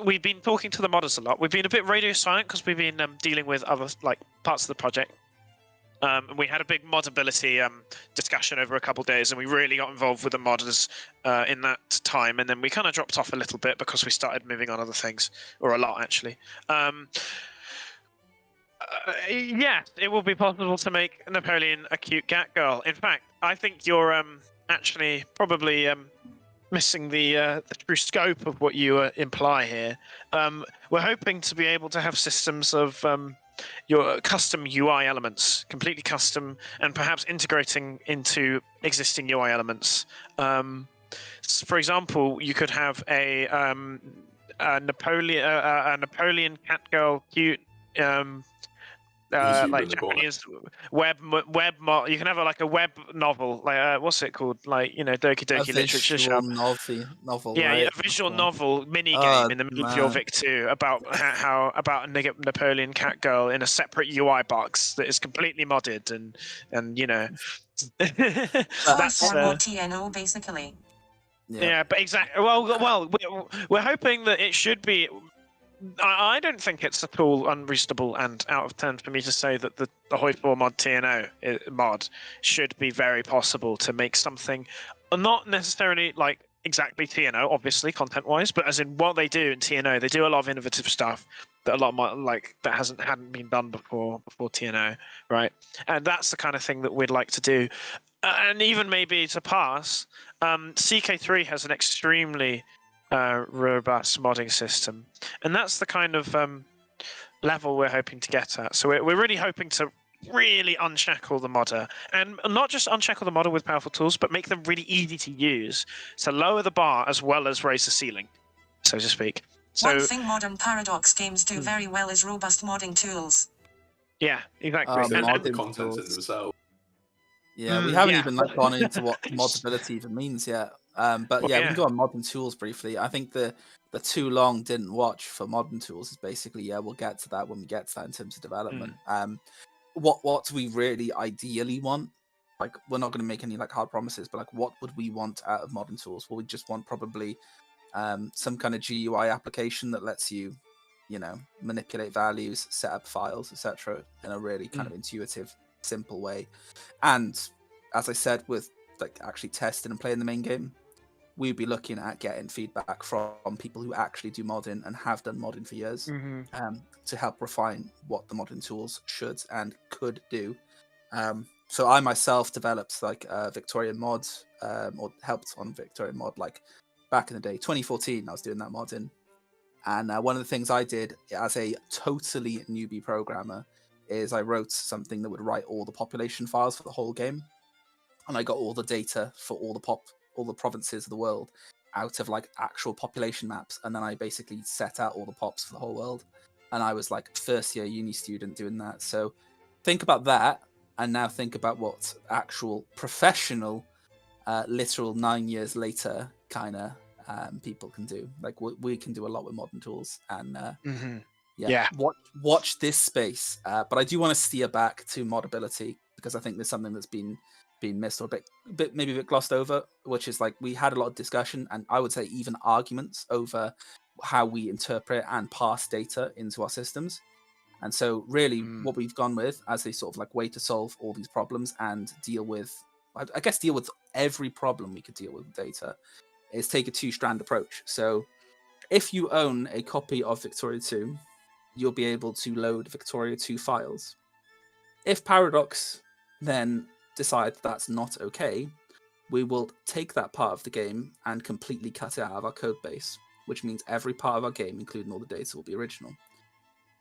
we've been talking to the modders a lot. We've been a bit radio silent because we've been dealing with other parts of the project. And we had a big modability discussion over a couple of days, and we really got involved with the modders in that time. And then we kind of dropped off a little bit because we started moving on other things, or a lot actually. Yeah, it will be possible to make Napoleon a cute cat girl. In fact, I think you're actually probably missing the true scope of what you imply here. We're hoping to be able to have systems of your custom UI elements, completely custom, and perhaps integrating into existing UI elements. For example, you could have a Napoleon cat girl cute. Like Japanese web mod. You can have a web novel, what's it called? Doki Doki Literature Shop.
Novel.
Yeah,
right?
a visual novel mini game in the middle of your Vic2 about about a Napoleon cat girl in a separate UI box that is completely modded and
that's more TNO basically.
Yeah, but exactly. Well, we're hoping that it should be. I don't think it's at all unreasonable and out of turn for me to say that the Hoi4 mod TNO mod should be very possible to make something, not necessarily exactly TNO, obviously content-wise, but as in what they do in TNO, they do a lot of innovative stuff that a lot more, that hadn't been done before TNO, right? And that's the kind of thing that we'd like to do. and even maybe to pass, CK3 has an extremely robust modding system, and that's the kind of level we're hoping to get at. So we're really hoping to really unshackle the modder, and not just unshackle the modder with powerful tools, but make them really easy to use, to lower the bar as well as raise the ceiling, so to speak. So,
one thing modern Paradox games do very well is robust modding tools.
Yeah, exactly.
And the content in themselves.
Yeah, we haven't even gone into what modability even means yet. But yeah, we can go on modern tools briefly. I think the too long didn't watch for modern tools is basically, we'll get to that when we get to that in terms of development. What do we really ideally want? Like, we're not going to make any like hard promises, but like, what would we want out of modern tools? Well, we just want probably some kind of GUI application that lets you, manipulate values, set up files, etc., in a really kind of intuitive, simple way. And as I said, with like actually testing and playing the main game, we'd be looking at getting feedback from people who actually do modding and have done modding for years, to help refine what the modding tools should and could do. So I myself developed like Victorian mods, or helped on Victorian mod like back in the day, 2014. I was doing that modding, and one of the things I did as a totally newbie programmer is I wrote something that would write all the population files for the whole game, and I got all the data for all the provinces of the world out of like actual population maps, and then I basically set out all the pops for the whole world. And I was like first year uni student doing that. So think about that, and now think about what actual professional, literal 9 years later kind of people can do. Like we can do a lot with modern tools, and watch this space. But I do want to steer back to modability, because I think there's something that's been missed or maybe a bit glossed over, which is like we had a lot of discussion, and I would say even arguments over how we interpret and pass data into our systems. And so really what we've gone with as a sort of like way to solve all these problems and deal with every problem we could deal with data is take a two-strand approach. So if you own a copy of Victoria 2, you'll be able to load Victoria 2 files. If Paradox then decide that's not okay, we will take that part of the game and completely cut it out of our code base, which means every part of our game, including all the data, will be original.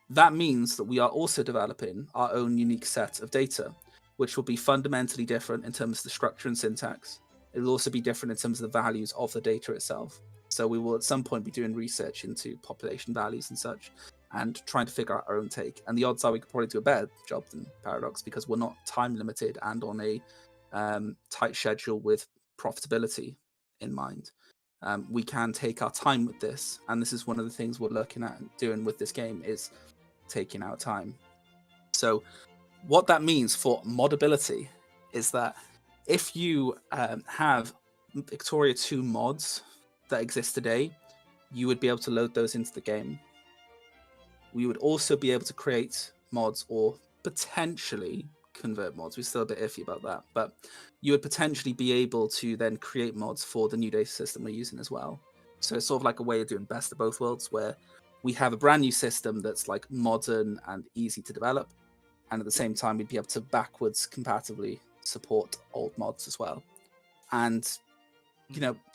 That means that we are also developing our own unique set of data, which will be fundamentally different in terms of the structure and syntax. It will also be different in terms of the values of the data itself. So we will at some point be doing research into population values and such, and trying to figure out our own take. And the odds are we could probably do a better job than Paradox, because we're not time limited and on a tight schedule with profitability in mind. We can take our time with this, and this is one of the things we're looking at doing with this game, is taking our time. So what that means for modability is that if you have Victoria 2 mods that exist today, you would be able to load those into the game. We would also be able to create mods or potentially convert mods. We're still a bit iffy about that, but you would potentially be able to then create mods for the new data system we're using as well. So it's sort of like a way of doing best of both worlds, where we have a brand new system that's like modern and easy to develop, and at the same time we'd be able to backwards compatibly support old mods as well. And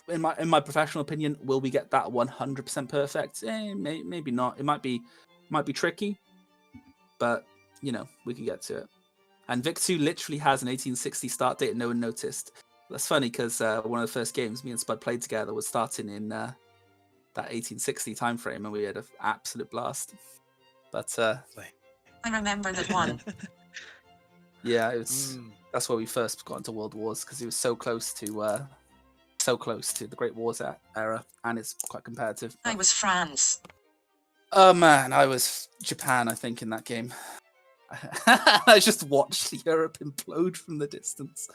in my professional opinion, will we get that 100% perfect? Maybe not. It might be tricky, but we could get to it. And Vic 2 literally has an 1860 start date and no one noticed. That's funny, because one of the first games me and Spud played together was starting in that 1860 time frame, and we had an absolute blast. But
I remember that one.
Yeah, it was. That's where we first got into World Wars, because it was so close to the Great Wars era, and it's quite competitive.
I was France.
Oh man, I was Japan, I think, in that game. I just watched Europe implode from the distance.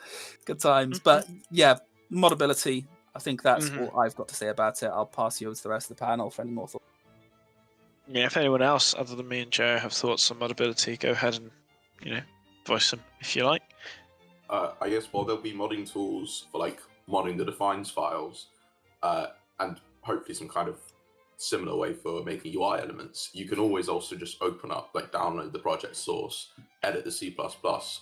Good times. But yeah, modability, I think that's all I've got to say about it. I'll pass you over to the rest of the panel for any more thoughts.
Yeah, if anyone else other than me and Joe have thoughts on modability, go ahead and voice them if you like.
I guess there'll be modding tools for like modding the defines files, and hopefully some kind of similar way for making UI elements, you can always also just open up, like download the project source, edit the C++,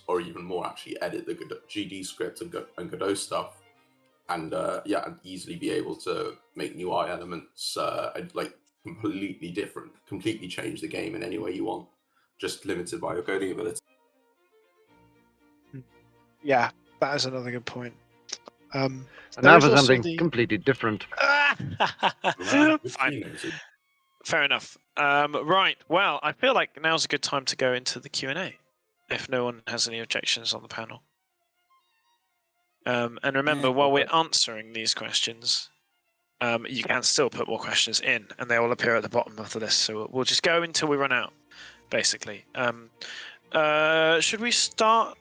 or even more, actually edit the GD script and Godot stuff, and and easily be able to make new UI elements, like completely change the game in any way you want, just limited by your coding ability.
Yeah, that is another good point.
And now for something completely different.
Fine. Fair enough. Right. Well, I feel like now's a good time to go into the Q&A, if no one has any objections on the panel. And remember, while we're answering these questions, you can still put more questions in, and they will appear at the bottom of the list. So we'll just go until we run out, basically. Should we start?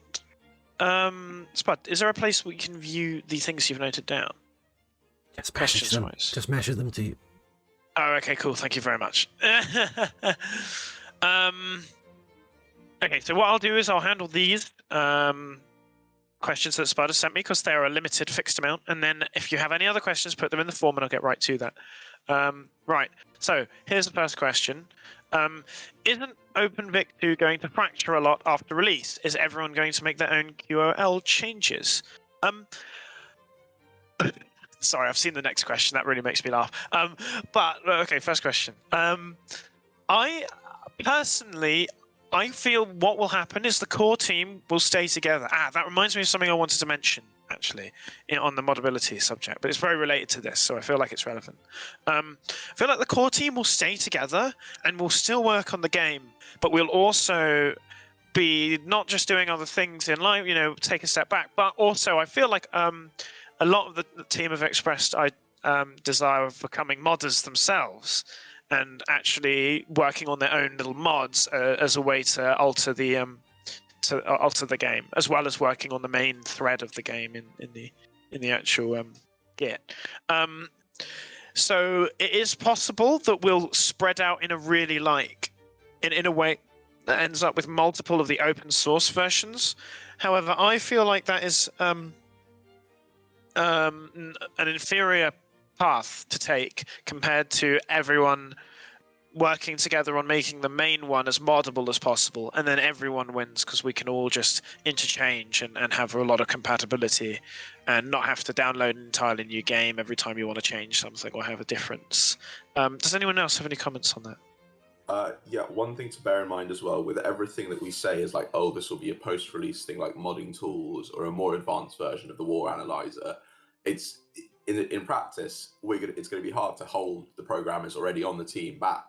Spud, is there a place where you can view the things you've noted down?
Just measure them.
Questions-wise.
Just measure them to you.
Oh, okay, cool. Thank you very much. Okay, so what I'll do is I'll handle these questions that Spud has sent me because they're a limited fixed amount. And then if you have any other questions, put them in the form and I'll get right to that. Right, so here's the first question. Isn't OpenVic2 going to fracture a lot after release? Is everyone going to make their own QOL changes? Sorry, I've seen the next question. That really makes me laugh. But okay, first question. I personally, I feel what will happen is the core team will stay together. That reminds me of something I wanted to mention, actually, on the modability subject, but it's very related to this, so I feel like it's relevant. I feel like the core team will stay together and we'll still work on the game, but we'll also be not just doing other things in life, take a step back, but also I feel like a lot of the team have expressed desire of becoming modders themselves and actually working on their own little mods as a way to alter the game, as well as working on the main thread of the game in the actual Git. So it is possible that we'll spread out in a really in a way that ends up with multiple of the open source versions. However, I feel like that is an inferior path to take compared to everyone working together on making the main one as moddable as possible, and then everyone wins because we can all just interchange and have a lot of compatibility and not have to download an entirely new game every time you want to change something or have a difference. Does anyone else have any comments on that?
Yeah, one thing to bear in mind as well with everything that we say is like, oh, this will be a post-release thing like modding tools or a more advanced version of the war analyzer. It's in practice, it's going to be hard to hold the programmers already on the team back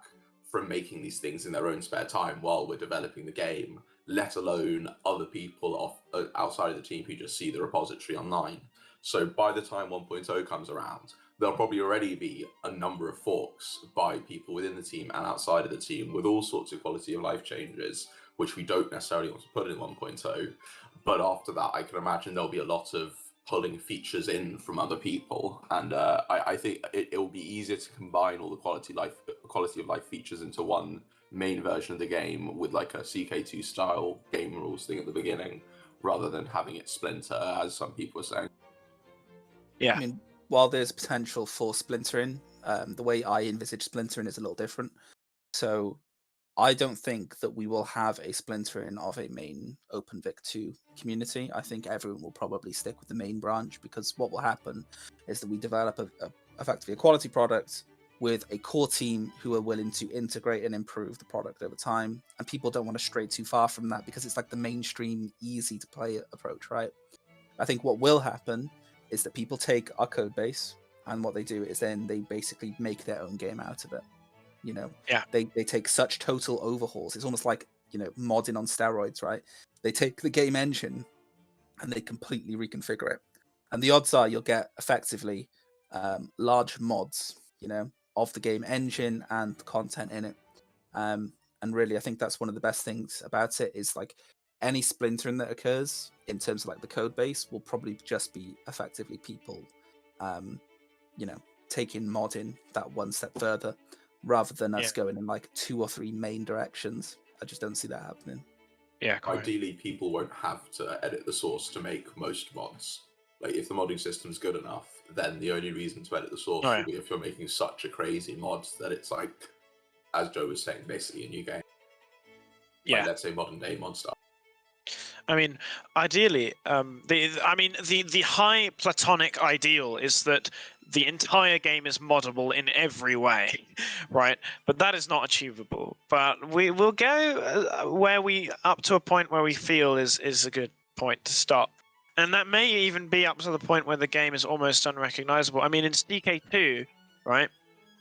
from making these things in their own spare time while we're developing the game, let alone other people outside of the team who just see the repository online. So by the time 1.0 comes around, there'll probably already be a number of forks by people within the team and outside of the team with all sorts of quality of life changes, which we don't necessarily want to put in 1.0. But after that, I can imagine there'll be a lot of pulling features in from other people. And I think it will be easier to combine all the quality of life features into one main version of the game with like a CK2 style game rules thing at the beginning, rather than having it splinter, as some people are saying.
Yeah.
I mean, while there's potential for splintering, the way I envisage splintering is a little different. So I don't think that we will have a splintering of a main OpenVic2 community. I think everyone will probably stick with the main branch, because what will happen is that we develop effectively a quality product with a core team who are willing to integrate and improve the product over time. And people don't want to stray too far from that because it's like the mainstream, easy to play approach, right? I think what will happen is that people take our code base, and what they do is then they basically make their own game out of it. They take such total overhauls. It's almost like, modding on steroids, right? They take the game engine and they completely reconfigure it. And the odds are you'll get effectively large mods, of the game engine and the content in it. And really, I think that's one of the best things about it is like any splintering that occurs in terms of like the code base will probably just be effectively people, taking modding that one step further, rather than us going in like 2 or 3 main directions. I just don't see that happening.
Yeah, quite.
Ideally, people won't have to edit the source to make most mods. Like, if the modding system's good enough, then the only reason to edit the source will be if you're making such a crazy mod that it's like, as Joe was saying, basically a new game.
Yeah.
Like, let's say modern day mod stuff.
I mean, ideally, the high platonic ideal is that the entire game is moddable in every way, right? But that is not achievable. But we will go up to a point where we feel is a good point to stop. And that may even be up to the point where the game is almost unrecognizable. I mean, in CK2, right?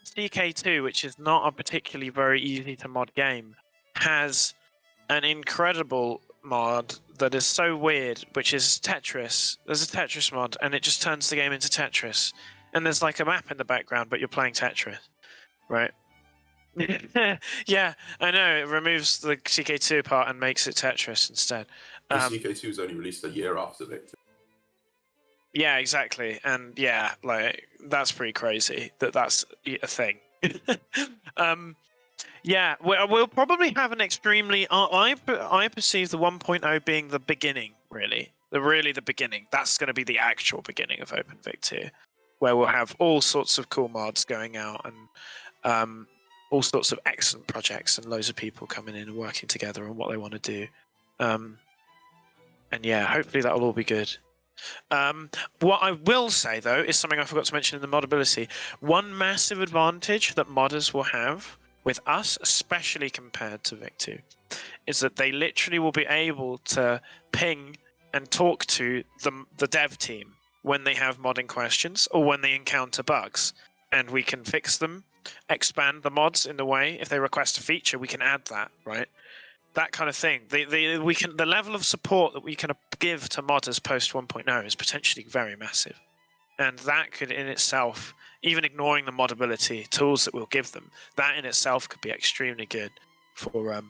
CK2, which is not a particularly very easy to mod game, has an incredible mod that is so weird, which is Tetris. There's a Tetris mod, and it just turns the game into Tetris. And there's like a map in the background, but you're playing Tetris, right? Yeah, I know. It removes the CK2 part and makes it Tetris instead.
CK2 was only released a year after Victor.
Yeah, exactly. And yeah, like, that's pretty crazy that that's a thing. Yeah, we'll probably have an extremely. I perceive the 1.0 being the beginning, really, the beginning. That's going to be the actual beginning of OpenVic2, where we'll have all sorts of cool mods going out and all sorts of excellent projects and loads of people coming in and working together on what they want to do. And yeah, hopefully that will all be good. What I will say though is something I forgot to mention in the modability. One massive advantage that modders will have with us, especially compared to Vic2, is that they literally will be able to ping and talk to the dev team when they have modding questions or when they encounter bugs, and we can fix them, expand the mods in the way. If they request a feature, we can add that, right? That kind of thing. The level of support that we can give to modders post 1.0 is potentially very massive, and that could in itself, even ignoring the modability tools that we'll give them, that in itself could be extremely good for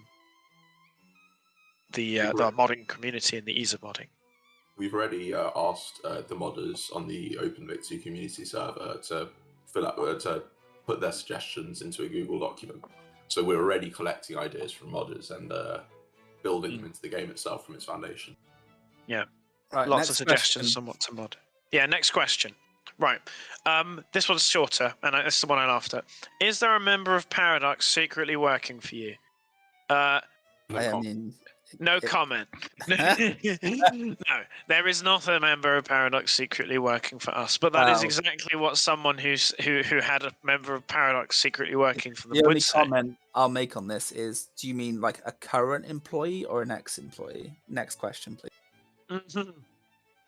the modding community and the ease of modding.
We've already asked the modders on the OpenVic2 community server to put their suggestions into a Google document. So we're already collecting ideas from modders and building them into the game itself from its foundation.
Yeah,
Right,
lots of suggestions on what to mod. Yeah, next question. Right, this one's shorter, and this is the one I laughed at. Is there a member of Paradox secretly working for you? No comment. No, there is not a member of Paradox secretly working for us, but that is exactly what someone who had a member of Paradox secretly working for them
the
would
only
say.
comment I'll make on this is, do you mean like a current employee or an ex-employee? Next question, please.
Mm-hmm.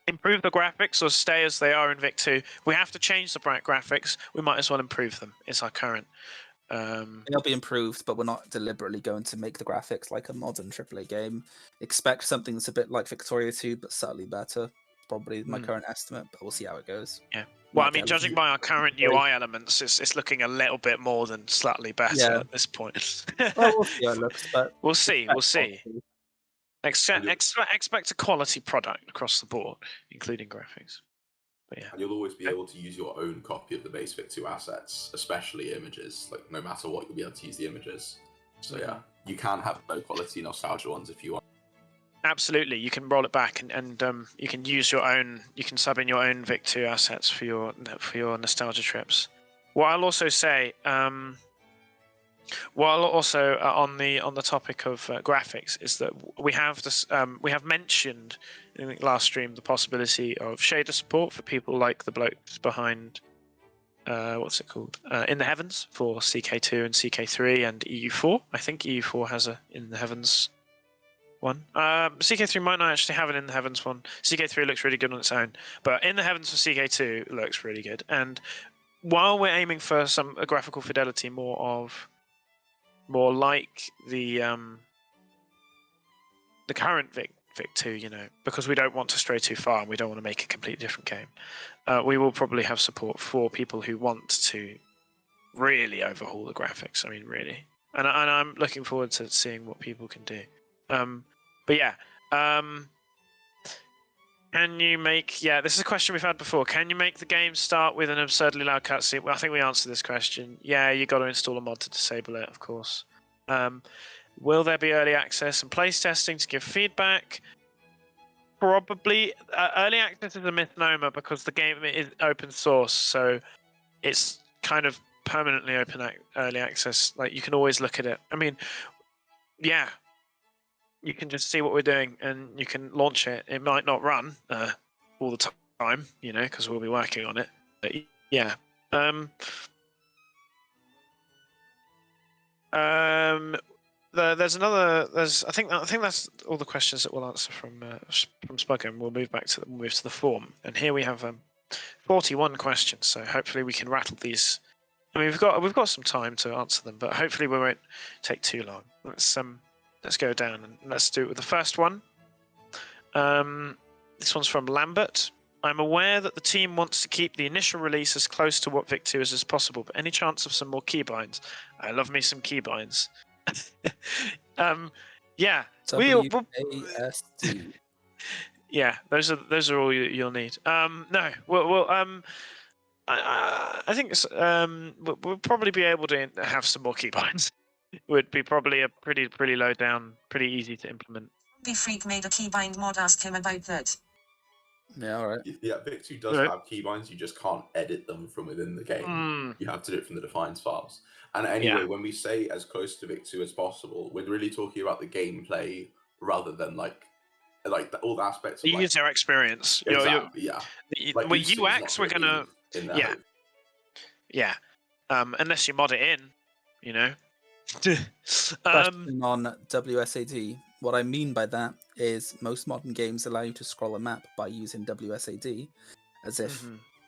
Improve the graphics or stay as they are in Vic2. We have to change the graphics. We might as well improve them. It's our current.
They'll be improved, but we're not deliberately going to make the graphics like a modern AAA game. Expect something that's a bit like Victoria 2, but subtly better. Probably my current estimate, but we'll see how it goes.
Yeah. Well, I mean, judging by our current UI elements, it's looking a little bit more than slightly better at this point.
Well, we'll see how it looks, but
we'll see. Expect a quality product across the board, including graphics. But yeah.
And you'll always be able to use your own copy of the base Vic2 assets, especially images. Like, no matter what, you'll be able to use the images. So yeah, you can have low quality nostalgia ones if you want.
Absolutely, you can roll it back and you can use your own. You can sub in your own Vic2 assets for your nostalgia trips. What I'll also say, on the topic of graphics, is that we have mentioned in the last stream the possibility of shader support for people like the blokes behind what's it called, In the Heavens for CK2 and CK3 and EU4. I think EU4 has a In the Heavens one. CK3 might not actually have an In the Heavens one. CK3 looks really good on its own, but In the Heavens for CK2 looks really good. And while we're aiming for some graphical fidelity, more like the current Vic2, because we don't want to stray too far and we don't want to make a completely different game, we will probably have support for people who want to really overhaul the graphics. I mean, really. And I'm looking forward to seeing what people can do. But yeah, can you make... Yeah, this is a question we've had before. Can you make the game start with an absurdly loud cutscene? Well, I think we answered this question. Yeah, you got to install a mod to disable it, of course. Will there be early access and place testing to give feedback? probably early access is a misnomer because the game is open source, so it's kind of permanently early access. Like you can always look at it. I mean, yeah, you can just see what we're doing and you can launch it. It might not run all the time, because we'll be working on it. But yeah. There's another. I think that's all the questions that we'll answer from Spugger, and we'll move to the form. And here we have 41 questions. So hopefully we can rattle these. I mean, we've got some time to answer them, but hopefully we won't take too long. Let's go down and let's do it with the first one. This one's from Lambert. I'm aware that the team wants to keep the initial release as close to what Vic2 is as possible, but any chance of some more keybinds? I love me some keybinds. Yeah.
WASD.
Yeah, those are all you'll need. No, I think we'll probably be able to have some more keybinds. Would be probably a pretty low down, pretty easy to implement.
The Freak made a keybind mod. Ask him about that.
Yeah, all right.
Yeah, Vic2 does have keybinds. You just can't edit them from within the game. You have to do it from the defines files. And anyway, when we say as close to Vic2 as possible, we're really talking about the gameplay rather than like all the aspects of
the user experience.
Exactly,
With UX, we're gonna unless you mod it in,
Question on WSAD. What I mean by that is most modern games allow you to scroll a map by using WSAD, as if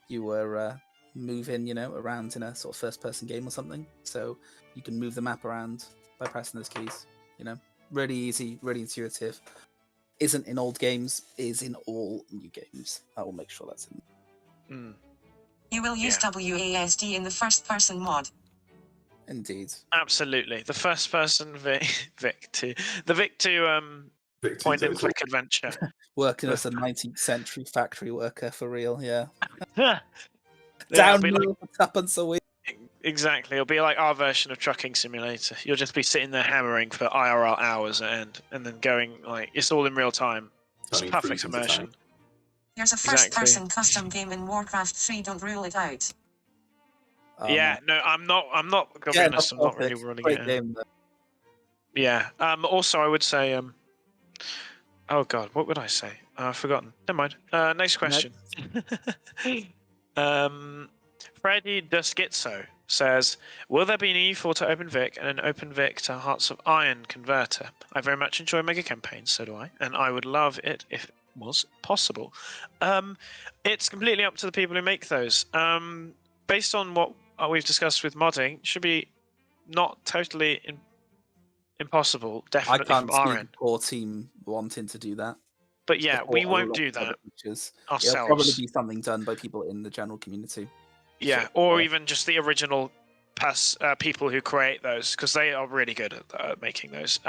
you were moving, around in a sort of first-person game or something. So you can move the map around by pressing those keys. Really easy, really intuitive. Isn't in old games, is in all new games. I will make sure that's in.
You will use WASD in the first-person mod.
Indeed.
Absolutely. The first person Vic2. The Vic2 point and click adventure.
Working as a 19th century factory worker for real, yeah.
Download
what happens a week.
Exactly. It'll be like our version of Trucking Simulator. You'll just be sitting there hammering for IRL hours at end and then going it's all in real time. It's perfect immersion.
There's a first-person custom game in Warcraft 3. Don't rule it out.
No, I'm not. I'll be honest, I'm not really ruling it out. Yeah. Also, I would say. Oh God, what would I say? I've forgotten. Never mind. Next question. Freddy Duskitso says, "Will there be an E4 to OpenVic and an OpenVic to Hearts of Iron converter? I very much enjoy mega campaigns, so do I, and I would love it if it was possible. It's completely up to the people who make those. Based on what we've discussed with modding, it should be not totally impossible. Definitely
I can't
from our
see
end.
the core team wanting to do that.
But yeah, we won't do that ourselves.
It'll probably be something done by people in the general community.
Yeah, or even just the original people who create those, because they are really good at making those.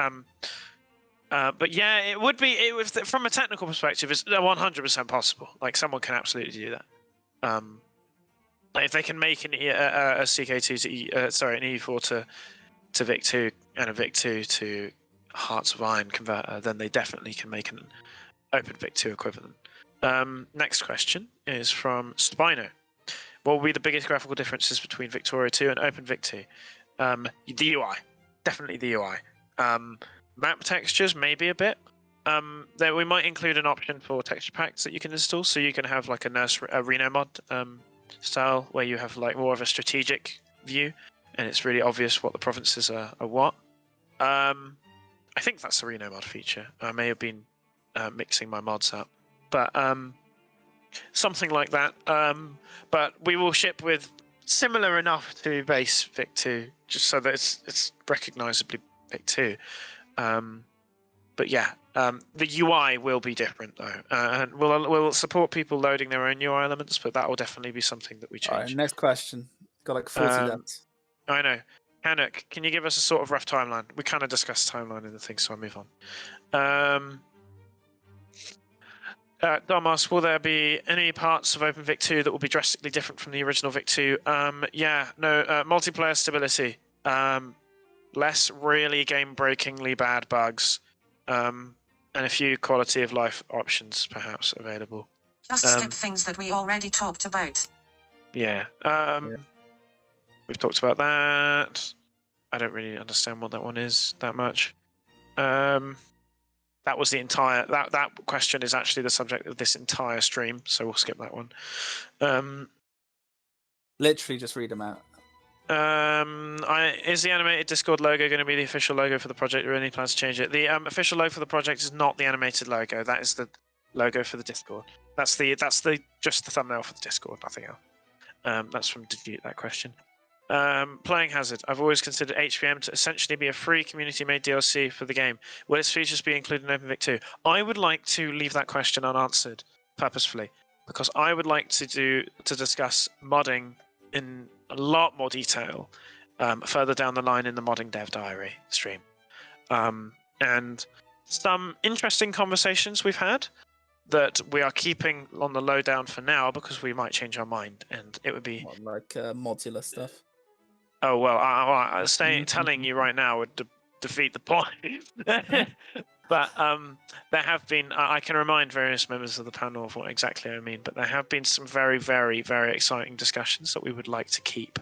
But yeah, it would be. From a technical perspective, it's 100% possible. Like someone can absolutely do that. Like if they can make a CK2 to an E4 to Vic2 and a Vic2 to Hearts of Iron converter, then they definitely can make an OpenVic2 equivalent. Next question is from Spino. What will be the biggest graphical differences between Victoria 2 and OpenVic2? The UI, definitely the UI. Map textures, maybe a bit. There we might include an option for texture packs that you can install, so you can have like a Reno mod style where you have like more of a strategic view, and it's really obvious what the provinces are what. I think that's the Reno mod feature. I may have been mixing my mods up, but something like that. But we will ship with similar enough to base Vic2, just so that it's recognizably Vic2. But yeah, the UI will be different though, and we'll support people loading their own UI elements, but that will definitely be something that we change.
All right, next question. Got like 40 left.
I know. Hanuk, can you give us a sort of rough timeline? We kind of discussed timeline in the thing, so I'll move on. Domas, will there be any parts of OpenVic2 that will be drastically different from the original Vic2? Multiplayer stability. Less really game-breakingly bad bugs. and a few quality of life options perhaps available.
Just skip things that we already talked about.
Yeah. We've talked about that. I don't really understand what that one is that much. That was the entire that question is actually the subject of this entire stream, so we'll skip that one.
Literally just read them out.
Is the animated Discord logo going to be the official logo for the project, or any plans to change it? The official logo for the project is not the animated logo. That is the logo for the Discord. That's just the thumbnail for the Discord, nothing else. That's from Defeat that question. Playing Hazard. I've always considered HPM to essentially be a free community-made DLC for the game. Will its features be included in OpenVic2? I would like to leave that question unanswered purposefully, because I would like to discuss modding in a lot more detail further down the line in the Modding Dev Diary stream. And some interesting conversations we've had that we are keeping on the lowdown for now because we might change our mind, and it would be
like modular stuff.
Oh well, telling you right now would defeat the point. But there have been. I can remind various members of the panel of what exactly I mean. But there have been some very, very, very exciting discussions that we would like to keep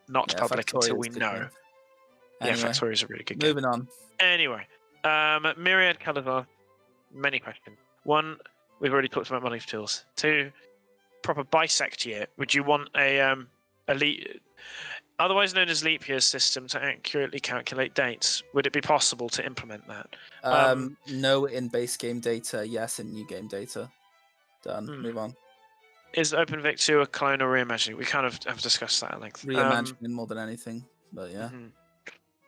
not public until we know. Anyway, Factorio is a really good game.
Moving on.
Anyway, myriad colours are many questions. One, we've already talked about money tools. Two, proper bisect year. Would you want a otherwise known as leap year system to accurately calculate dates? Would it be possible to implement that?
No in base game data, yes in new game data. Done. Move on.
Is OpenVic2 a clone or reimagining? We kind of have discussed that at length.
Reimagining more than anything, but yeah.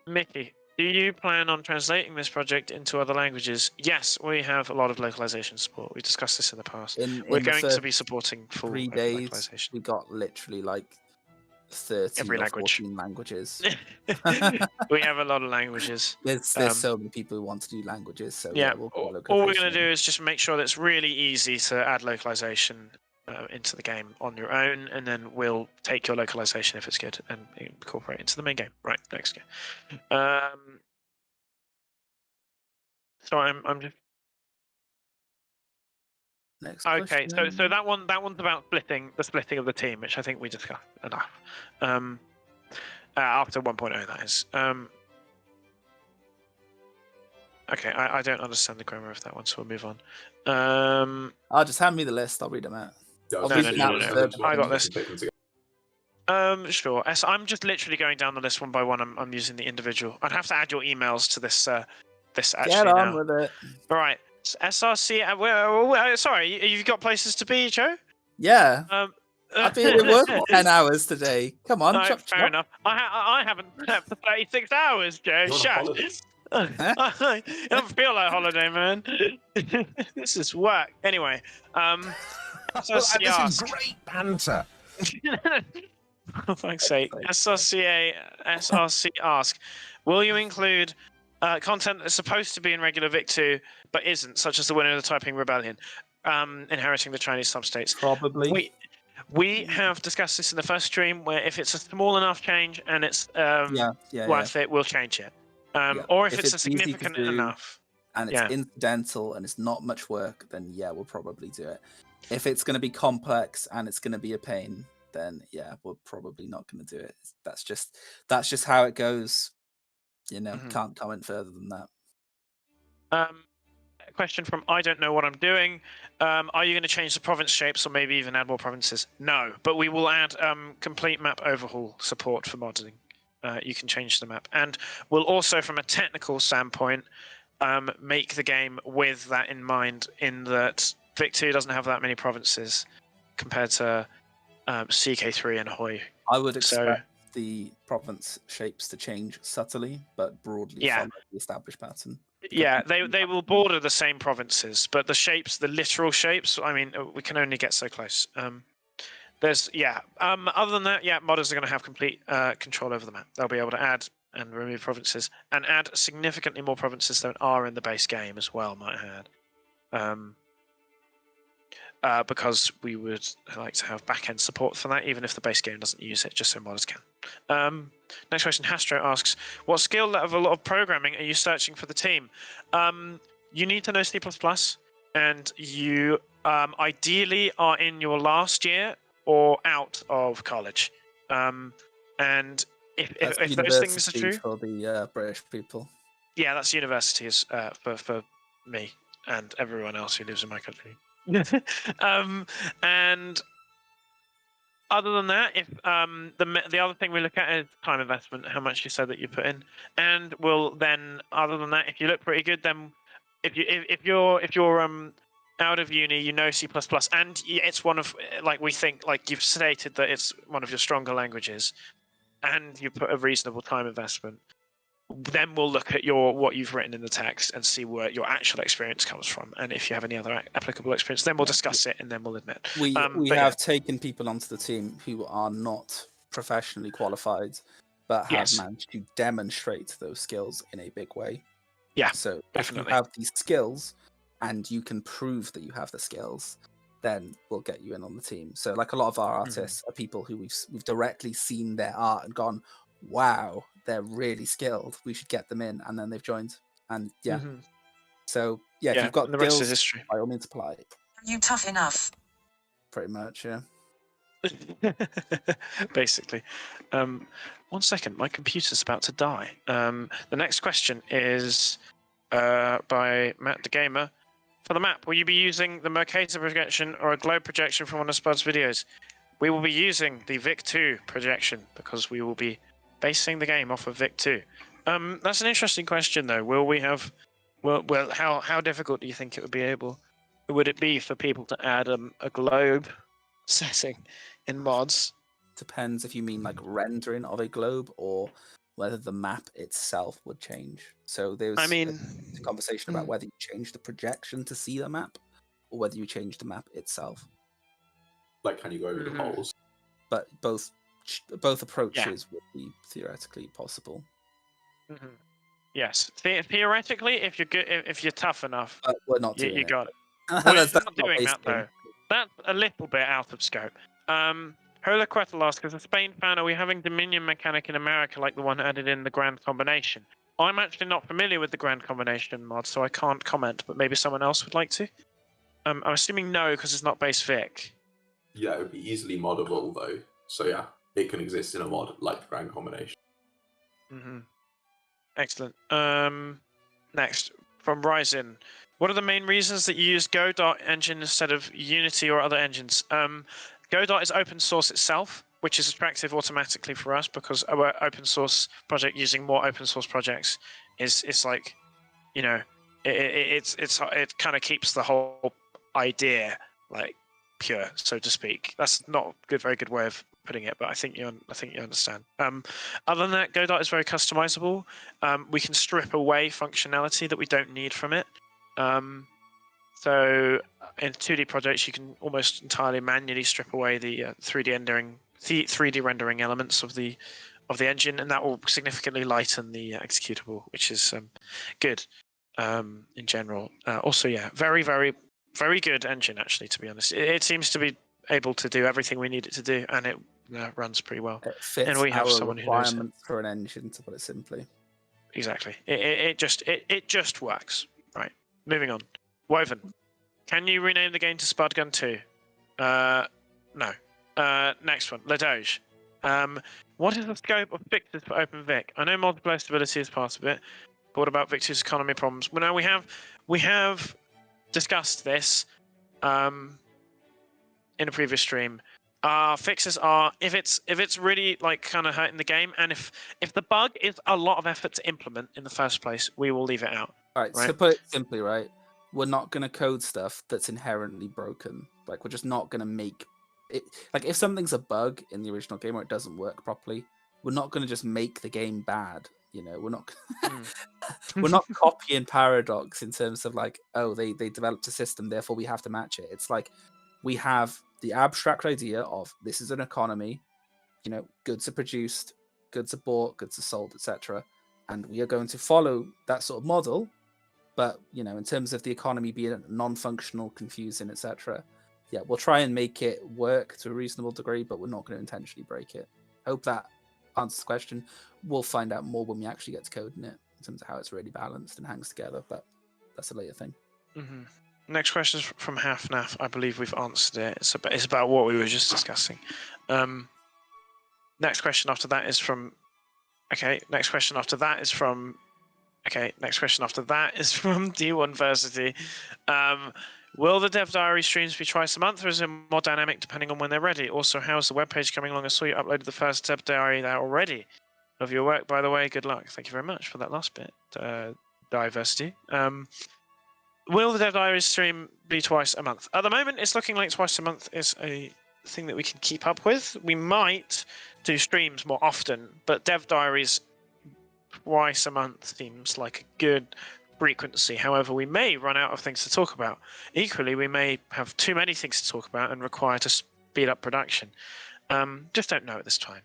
Mickey, do you plan on translating this project into other languages? Yes, we have a lot of localization support. We discussed this in the past. We're going to be supporting full
3 days.
Localization.
We got literally like 30
every
or
language.
14 languages.
We have a lot of languages.
There's so many people who want to do languages. So
yeah, all we're going to do is just make sure that it's really easy to add localization into the game on your own, and then we'll take your localization if it's good and incorporate it into the main game. Right, next game. So I'm just
next
okay.
question.
So that one's about the splitting of the team, which I think we discussed enough. After 1.0, that is. Okay, I don't understand the grammar of that one, so we'll move on.
I'll just hand me the list. I'll read them out.
No. I got this. Sure. So I'm just literally going down the list one by one. I'm using the individual. I'd have to add your emails to this. This actually
Get on
now.
with it.
All right. SRC. Sorry, you've got places to be, Joe.
Yeah. I've been at work for 10 hours today. Come on.
No, fair enough. I haven't slept for 36 hours, Joe. Shut. I don't feel like holiday, man. This is work. Anyway,
This is great banter.
For fuck's sake. SRC ask, will you include content that's supposed to be in regular Vic2 but isn't, such as the winner of the Taiping Rebellion, inheriting the Chinese substates?
Probably.
We have discussed this in the first stream, where if it's a small enough change and it's worth it, we'll change it. Or if it's a significant enough.
And it's incidental and it's not much work, then yeah, we'll probably do it. If it's going to be complex and it's going to be a pain, then yeah, we're probably not going to do it. That's just how it goes. Can't comment further than that.
A question from I don't know what I'm doing. Are you going to change the province shapes or maybe even add more provinces? No, but we will add complete map overhaul support for modding. You can change the map, and we'll also, from a technical standpoint, make the game with that in mind, in that Vic2 doesn't have that many provinces compared to CK3 and Hoi.
I would expect the province shapes to change subtly, but broadly follow the established pattern.
Yeah, they will border the same provinces, but the shapes, the literal shapes, I mean, we can only get so close. Other than that, modders are going to have complete control over the map. They'll be able to add and remove provinces, and add significantly more provinces than are in the base game as well, might add. Because we would like to have back-end support for that, even if the base game doesn't use it, just so modders can. Next question, Hastro asks, what skill level of programming are you searching for the team? you need to know C++, and you ideally are in your last year or out of college. And if those things are true,
for the British people.
Yeah, that's universities for me and everyone else who lives in my country. And other than that, if the other thing we look at is time investment, how much you said that you put in, and we'll then, other than that, if you look pretty good, then if you're out of uni, you know C++, and it's one of, like, we think, like you've stated that it's one of your stronger languages, and you put a reasonable time investment, then we'll look at what you've written in the text and see where your actual experience comes from, and if you have any other applicable experience, then we'll discuss it and then we'll admit.
We have taken people onto the team who are not professionally qualified, but have managed to demonstrate those skills in a big way.
Yeah,
so
definitely.
If you have these skills and you can prove that you have the skills, then we'll get you in on the team. So like a lot of our artists are people who we've directly seen their art and gone, wow, they're really skilled, we should get them in, and then they've joined. And so if you've got
the
skills,
rest is history.
by all means apply.
Are you tough enough?
Pretty much, yeah.
Basically. 1 second, my computer's about to die. The next question is by Matt the Gamer. For the map, will you be using the Mercator projection or a globe projection from one of Spud's videos? We will be using the ViC2 projection because we will be basing the game off of ViC2. That's an interesting question, though. Will we have? Well, how difficult do you think would it be for people to add a globe setting in mods?
Depends if you mean like rendering of a globe or whether the map itself would change. So there's a conversation about whether you change the projection to see the map or whether you change the map itself.
Like, can you go over the poles?
But both approaches would be theoretically possible.
Yes, theoretically, if you're good, if you're tough enough,
we're not doing
you got it.
We're
not doing that though. That's a little bit out of scope. Hola Quetel asks, as a Spain fan, are we having Dominion mechanic in America like the one added in the Grand Combination? I'm actually not familiar with the Grand Combination mod, so I can't comment, but maybe someone else would like to. I'm assuming no, because it's not base Vic.
Yeah, it would be easily moddable though. So yeah, it can exist in a mod like the Grand Combination.
Excellent. Next, from Ryzen. What are the main reasons that you use Godot engine instead of Unity or other engines? Godot is open source itself, which is attractive automatically for us because our open source project using more open source projects is like, it kind of keeps the whole idea like pure, so to speak. That's not a very good way of putting it, but I think you understand. Other than that, Godot is very customizable. We can strip away functionality that we don't need from it. So in 2D projects, you can almost entirely manually strip away the 3D rendering elements of the engine, and that will significantly lighten the executable, which is good in general. Also, very, very, very good engine, actually, to be honest. It seems to be able to do everything we need it to do, and it runs pretty well.
It fits
and we have
our
someone who knows it.
requirements for an engine, to put it simply.
Exactly. It just works. Right. Moving on. Woven. Can you rename the game to Spudgun 2? No. Next one. Ladoge. What is the scope of fixes for OpenVic? I know multiplayer stability is part of it, but what about Vic2's economy problems? Well, now we have discussed this in a previous stream. Fixes are if it's really like kind of hurting the game, and if the bug is a lot of effort to implement in the first place, we will leave it out.
All right. To put it simply, right, we're not going to code stuff that's inherently broken. Like, we're just not going to make it. Like, if something's a bug in the original game or it doesn't work properly, we're not going to just make the game bad. We're not we're not copying Paradox in terms of like, oh, they developed a system, therefore we have to match it. It's like we have the abstract idea of this is an economy, goods are produced, goods are bought, goods are sold, etc. And we are going to follow that sort of model. But, in terms of the economy being non-functional, confusing, etc., we'll try and make it work to a reasonable degree, but we're not going to intentionally break it. Hope that answers the question. We'll find out more when we actually get to coding it in terms of how it's really balanced and hangs together. But that's a later thing.
Mm-hmm. Next question is from Hafnaf. I believe we've answered it. It's about what we were just discussing. Next question after that is from. Okay. Next question after that is from. Okay. Next question after that is from D1 Versity. Will the Dev Diary streams be twice a month, or is it more dynamic depending on when they're ready? Also, how's the webpage coming along? I saw you uploaded the first Dev Diary there already. Love your work, by the way. Good luck. Thank you very much for that last bit. Diversity. Will the Dev Diary stream be twice a month? At the moment, it's looking like twice a month is a thing that we can keep up with. We might do streams more often, but Dev Diaries twice a month seems like a good frequency. However, we may run out of things to talk about. Equally, we may have too many things to talk about and require to speed up production. Just don't know at this time.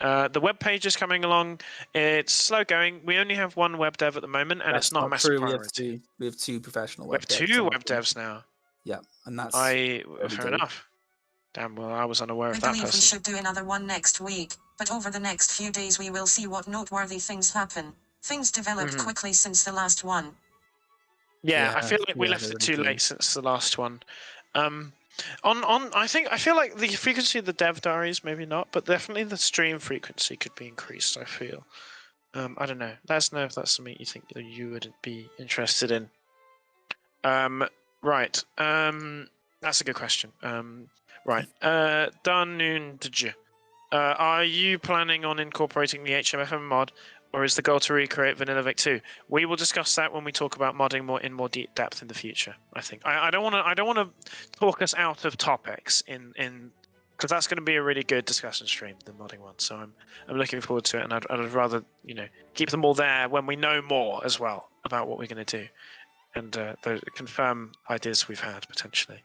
The web page is coming along. It's slow going. We only have one web dev at the moment, and it's not a massive priority.
We have two professional
web devs. We have two web devs now.
Yeah, and that's
fair enough. Damn, well, I was unaware of that.
I believe we should do another one next week, but over the next few days we will see what noteworthy things happen. Things developed quickly since the last one.
Yeah, I feel like we left it too late since the last one. I feel like the frequency of the Dev Diaries maybe not, but definitely the stream frequency could be increased. I feel. I don't know. Let us know if that's something you think that you would be interested in. Right. That's a good question. Right. Danundj. Are you planning on incorporating the HMFM mod, or is the goal to recreate Vanilla Vic2? We will discuss that when we talk about modding in more deep depth in the future. I think I don't want to talk us out of topics in because that's going to be a really good discussion stream, the modding one. So I'm looking forward to it, and I'd rather keep them all there when we know more as well about what we're going to do, and confirm ideas we've had potentially.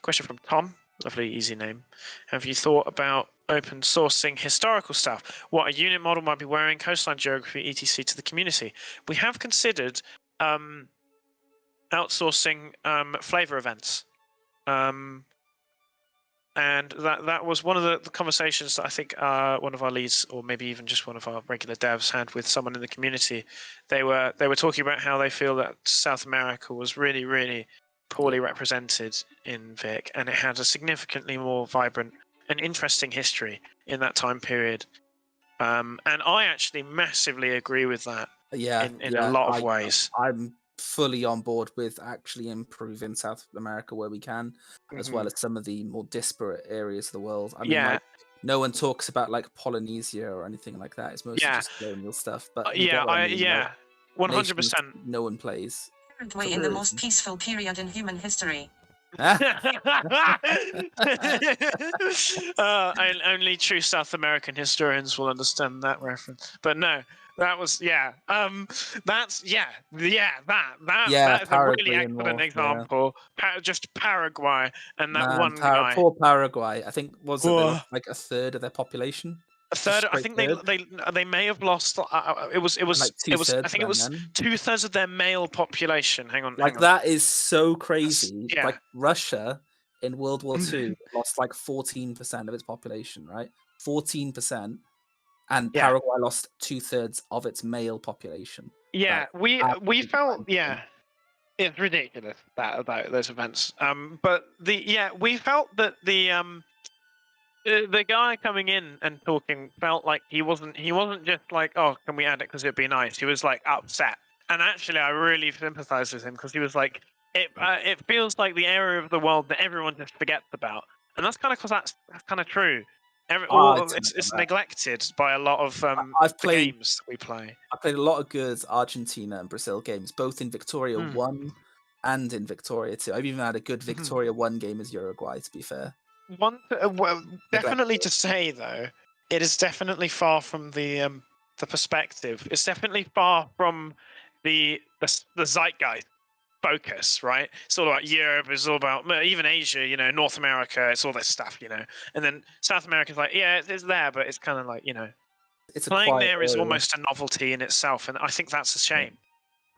Question from Tom. Lovely, easy name. Have you thought about open sourcing historical stuff? What a unit model might be wearing, coastline geography, etc. to the community. We have considered outsourcing flavor events. And that was one of the conversations that I think one of our leads, or maybe even just one of our regular devs, had with someone in the community. They were talking about how they feel that South America was really, really poorly represented in Vic, and it had a significantly more vibrant and interesting history in that time period. And I actually massively agree with that. In a lot of ways.
I'm fully on board with actually improving South America where we can, as well as some of the more disparate areas of the world. I mean, like, no one talks about like Polynesia or anything like that. It's mostly just colonial stuff. But
100%.
No one plays.
In the most peaceful period in human history.
Only true South American historians will understand that reference. But no, that was that is a really excellent example. Just Paraguay and that one guy.
Poor Paraguay. I think they lost like a third of their population.
A third. I think they may have lost. It was. I think it was 2/3 of their male population. Hang on.
That is so crazy. Like Russia in World War II lost like 14% of its population, right? 14%, and Paraguay lost 2/3 of its male population.
Yeah, we felt it's ridiculous about those events. But we felt that the guy coming in and talking felt like he wasn't just like, oh, can we add it because it'd be nice. He was like upset, and actually I really sympathized with him because he was like, it feels like the area of the world that everyone just forgets about, and that's kind of that's kind of true. It's neglected by a lot of games that we play.
I played a lot of good Argentina and Brazil games, both in Victoria 1 and in Victoria 2. I've even had a good Victoria 1 game as Uruguay, to be fair.
Definitely to say though, it is definitely far from the perspective. It's definitely far from the zeitgeist focus, right? It's all about Europe. It's all about even Asia. North America. It's all this stuff, And then South America's like, it's there, but it's kind of like,
it's
playing there is almost a novelty in itself, and I think that's a shame.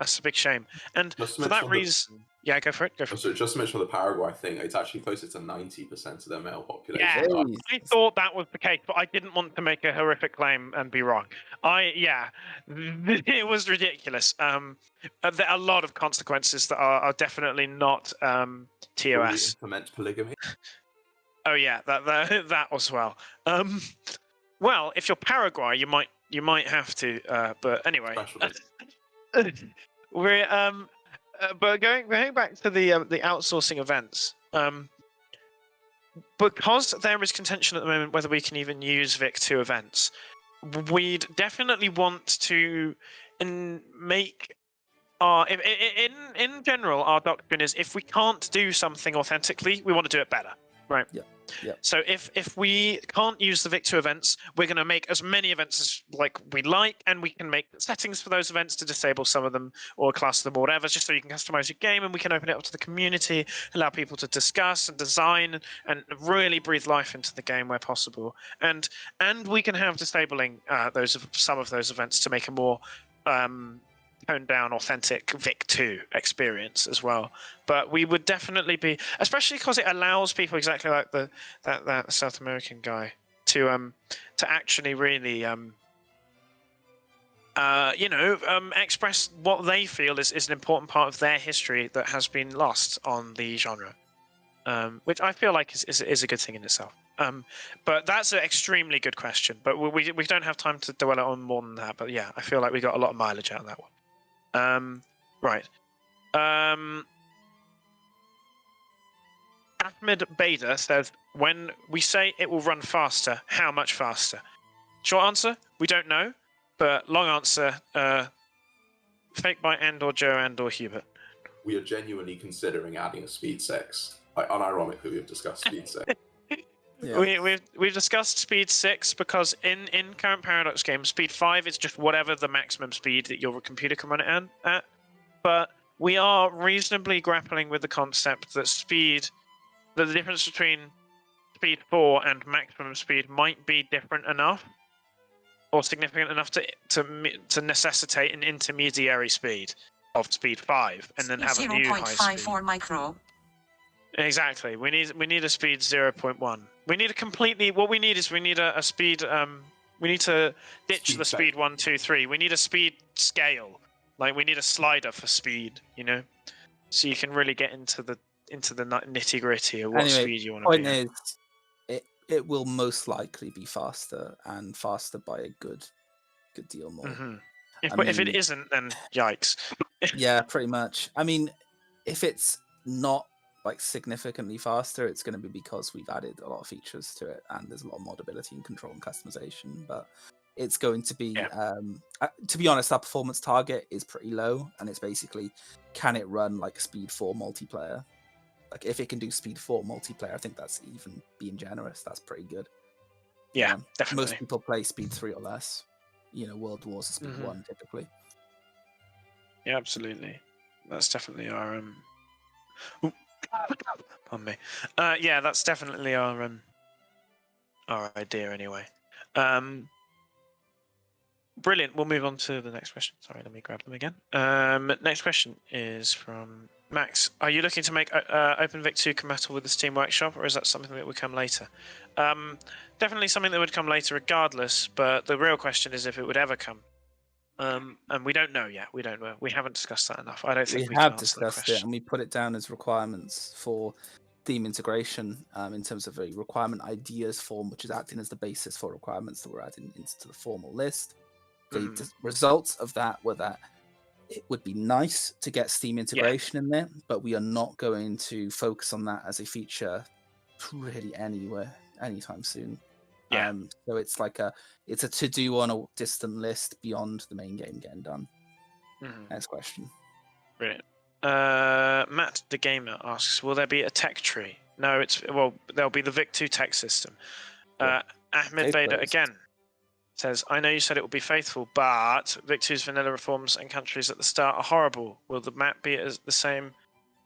That's a big shame. And
Just to
for that
mention the-
reason, yeah, go for it. Go for it.
So just to mention the Paraguay thing, it's actually closer to 90% of their male population.
Yeah, I thought that was the case, but I didn't want to make a horrific claim and be wrong. It was ridiculous. There are a lot of consequences that are definitely not
Will we
TOS.
implement polygamy?
Oh yeah, that as well. Well, if you're Paraguay, you might have to. But anyway, we're but going back to the outsourcing events. Because there is contention at the moment whether we can even use Vic2 events, we'd definitely want to make our in general our doctrine is if we can't do something authentically, we want to do it better, right?
Yeah.
So if we can't use the Vic2 events, we're going to make as many events as we like, and we can make settings for those events to disable some of them or class them or whatever, just so you can customize your game, and we can open it up to the community, allow people to discuss and design and really breathe life into the game where possible. And we can have disabling some of those events to make a more toned down, authentic Vic2 experience as well. But we would definitely be, especially because it allows people exactly like that South American guy to actually really express what they feel is an important part of their history that has been lost on the genre, which I feel like is a good thing in itself. But that's an extremely good question. But we don't have time to dwell on more than that. But yeah, I feel like we got a lot of mileage out of that one. Right. Ahmed Bader says, when we say it will run faster, how much faster? Short answer, we don't know. But long answer, FakeByte and or Joe and or Hubert.
We are genuinely considering adding a speed 6. Unironically, we've discussed speed 6.
Yeah. We've discussed speed 6 because in current Paradox games, speed 5 is just whatever the maximum speed that your computer can run it at. But we are reasonably grappling with the concept that the difference between speed 4 and maximum speed might be different enough or significant enough to necessitate an intermediary speed of speed 5 and then have a new high speed.
0.54 micro.
Exactly. We need a speed 0.1. We need a speed we need to ditch the speed 1, 2, 3. We need a speed scale. Like we need a slider for speed, so you can really get into the nitty gritty of what speed you want to be.
Point is, it will most likely be faster and faster by a good deal more.
Mm-hmm. If it isn't, then yikes.
Yeah, pretty much. I mean, if it's not significantly faster, it's going to be because we've added a lot of features to it and there's a lot of modability and control and customization. But it's going to be, to be honest, our performance target is pretty low, and it's basically, can it run speed 4 multiplayer? If it can do speed 4 multiplayer, I think that's even being generous. That's pretty good.
Yeah, definitely.
Most people play speed 3 or less. World Wars is speed 1 typically.
Yeah, absolutely. That's definitely our pardon me. Yeah, that's definitely our idea anyway. Brilliant. We'll move on to the next question. Sorry, let me grab them again. Next question is from Max. Are you looking to make OpenVic2 compatible with the Steam Workshop, or is that something that would come later? Definitely something that would come later regardless, but the real question is if it would ever come. And we don't know yet. We don't know. We haven't discussed that enough. I don't think we
have discussed it, and we put it down as requirements for theme integration in terms of a requirement ideas form, which is acting as the basis for requirements that we're adding into the formal list. The results of that were that it would be nice to get Steam integration in there, but we are not going to focus on that as a feature really anywhere anytime soon.
Yeah.
So it's it's a to-do on a distant list beyond the main game getting done. Next question.
Brilliant. Matt the Gamer asks, will there be a tech tree? No, there'll be the Vic2 tech system. Ahmed Bader again says, I know you said it will be faithful, but Vic2's vanilla reforms and countries at the start are horrible. Will the map be the same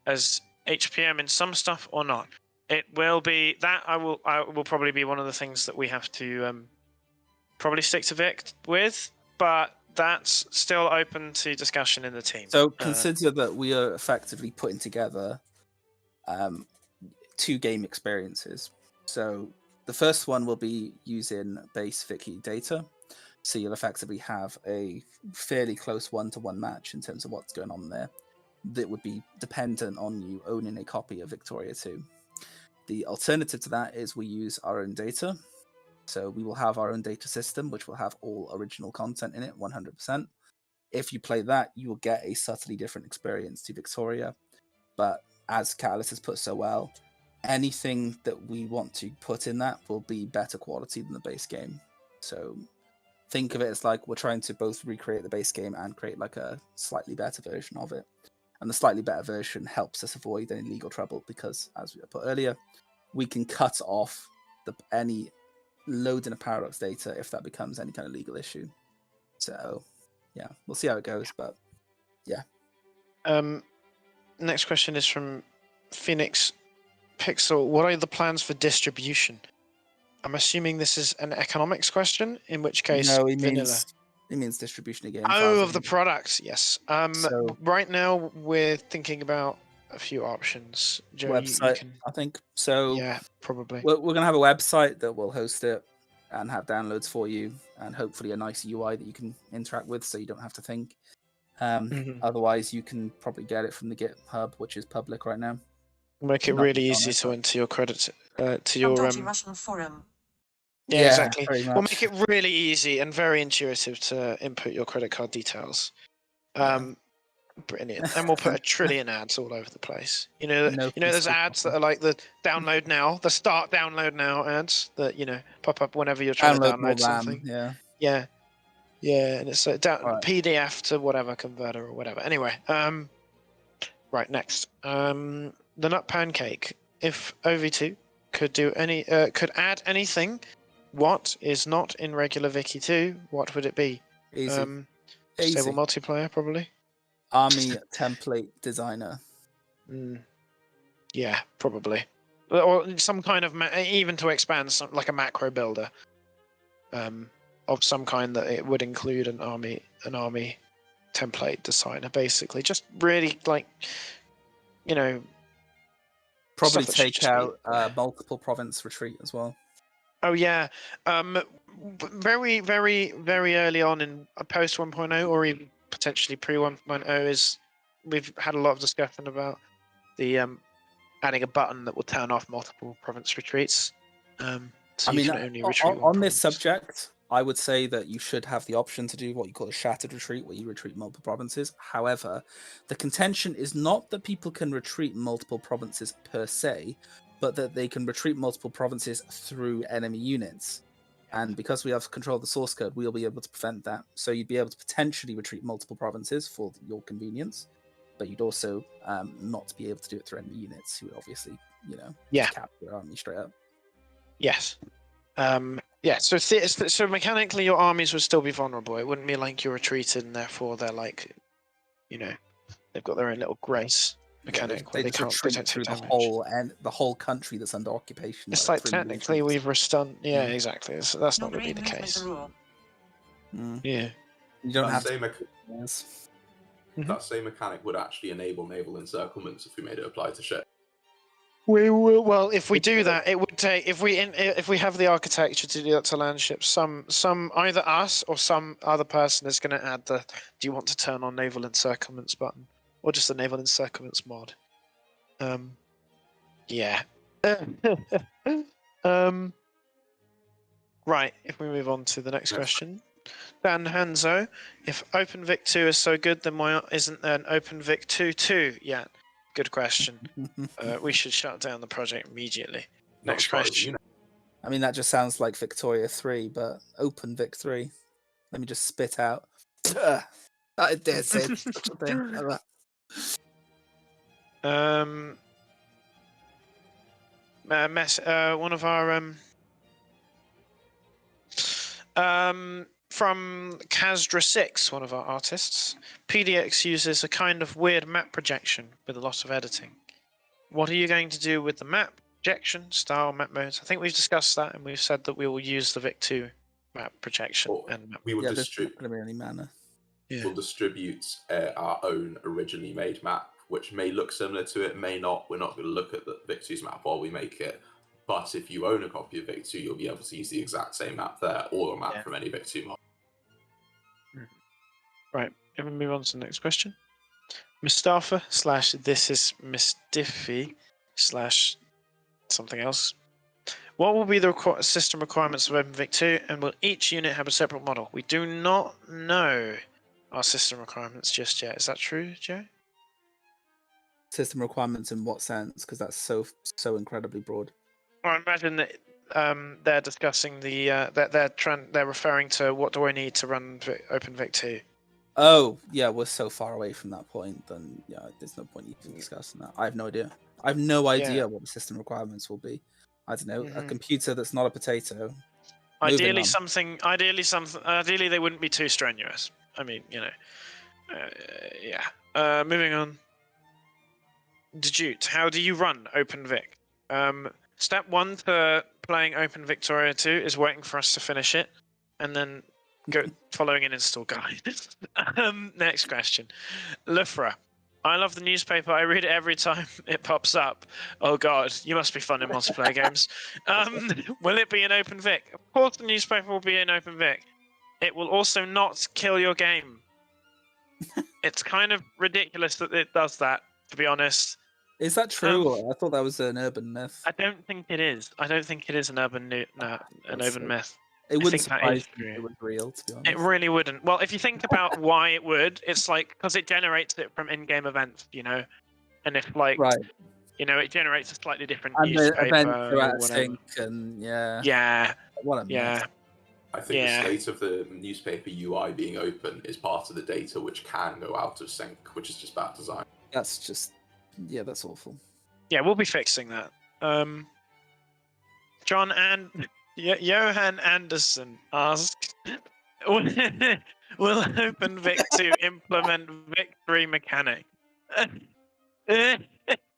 as HPM in some stuff or not? It will be that. I will probably be one of the things that we have to probably stick to Vic with, but that's still open to discussion in the team.
So consider that we are effectively putting together 2 game experiences. So the first one will be using base Viki data. So you'll effectively have a fairly close 1-to-1 match in terms of what's going on there. That would be dependent on you owning a copy of Victoria 2. The alternative to that is we use our own data. So we will have our own data system, which will have all original content in it, 100%. If you play that, you will get a subtly different experience to Victoria. But as Catylist has put so well, anything that we want to put in that will be better quality than the base game. So think of it as like we're trying to both recreate the base game and create like a slightly better version of it. And the slightly better version helps us avoid any legal trouble because, as we put earlier, we can cut off any loading of Paradox data if that becomes any kind of legal issue. So, yeah, we'll see how it goes, but yeah.
Next question is from Phoenix Pixel. What are the plans for distribution? I'm assuming this is an economics question, in which case
no,
vanilla.
It means distribution again.
Oh, of the products, yes. Right now we're thinking about a few options. Joe,
website,
you can...
I think. So
yeah, probably.
We're going to have a website that will host it and have downloads for you, and hopefully a nice UI that you can interact with, so you don't have to think. Otherwise, you can probably get it from the GitHub, which is public right now.
Make it really easy to enter your credits to your
Russian forum.
Yeah, exactly. We'll make it really easy and very intuitive to input your credit card details. Brilliant. And we'll put 1 trillion ads all over the place. You know, there's ads that are like the download now, the start download now ads that pop up whenever you're trying to download something. Yeah, and it's a PDF to whatever converter or whatever. Anyway, right, next. The nut pancake. If OV2 could do could add anything, what is not in regular Viki 2? What would it be?
Easy.
Stable multiplayer, probably.
Army template designer.
Yeah, probably. Or some kind of even to expand, like a macro builder, of some kind that it would include an army template designer, basically. Just really
probably take out multiple province retreat as well.
Oh yeah, very, very, very early on in post 1.0 or even potentially pre 1.0 we've had a lot of discussion about the adding a button that will turn off multiple province retreats. So you can only retreat
on this subject, I would say that you should have the option to do what you call a shattered retreat, where you retreat multiple provinces. However, the contention is not that people can retreat multiple provinces per se, but that they can retreat multiple provinces through enemy units. And because we have control of the source code, we'll be able to prevent that. So you'd be able to potentially retreat multiple provinces for your convenience, but you'd also not be able to do it through enemy units, who would obviously, capture your army straight up.
Yes. So mechanically, your armies would still be vulnerable. It wouldn't be like you're retreated and therefore they're like, they've got their own little grace mechanic where they can't protect
through the whole country that's under occupation.
It's like technically we've restunned. Yeah, exactly. So that's not going to be the case. Yeah.
You don't have
that same mechanic would actually enable naval encirclements if we made it apply to ship.
We will. Well, if we do that, it would take if we have the architecture to do that to land ships. Some either us or some other person is going to add the "Do you want to turn on naval encirclements" button, or just the naval encirclements mod. Yeah. Right. If we move on to the next question, Dan Hanzo, if OpenVic2 is so good, then why isn't there an OpenVic2 2 yet? Good question. We should shut down the project immediately. Next question.
I mean, that just sounds like Victoria 3, but OpenVic 3. Let me just spit out. I dare say such a thing.
One of our from Kazdra6, one of our artists, PDX uses a kind of weird map projection with a lot of editing. What are you going to do with the map projection style map modes? I think we've discussed that, and we've said that we will use the Vic2 map projection.
We will distribute.
Any manner.
we'll distribute our own originally made map, which may look similar to it, may not. We're not going to look at the Vic2's map while we make it. But if you own a copy of Vic2, you'll be able to use the exact same map there, or a map from any Vic2 mod.
Right, can we move on to the next question? Mustafa / this is Miss Diffie / something else. What will be the system requirements of OpenVic2, and will each unit have a separate model? We do not know our system requirements just yet. Is that true, Joe?
System requirements in what sense? Because that's so incredibly broad.
Well, I imagine that they're discussing the they're referring to what do I need to run OpenVic2.
Oh, yeah, we're so far away from that point, then yeah, there's no point even discussing that. I have no idea. I have no idea what the system requirements will be. I don't know, a computer that's not a potato.
Ideally they wouldn't be too strenuous. I mean, yeah. Moving on. Dejute, how do you run OpenVic? Step 1 to playing OpenVictoria 2 is waiting for us to finish it, and then following an install guide. Next question. Lufra, I love the newspaper. I read it every time it pops up. Oh god, you must be fun in multiplayer games. Will it be in OpenVic? Of course the newspaper will be in OpenVic. It will also not kill your game. It's kind of ridiculous that it does that, to be honest.
Is that true? I thought that was an urban myth.
I don't think it is. I don't think it is an urban myth.
It wouldn't surprise me if it was real, to be honest.
It really wouldn't. Well, if you think about why it would, it's like because it generates it from in-game events, and if it generates a slightly different newspaper or whatever.
And what a mess.
I think the state of the newspaper UI being open is part of the data which can go out of sync, which is just bad design.
That's awful.
Yeah, we'll be fixing that. John and Johan Anderson asked, will OpenVic2 implement Vic3 mechanic?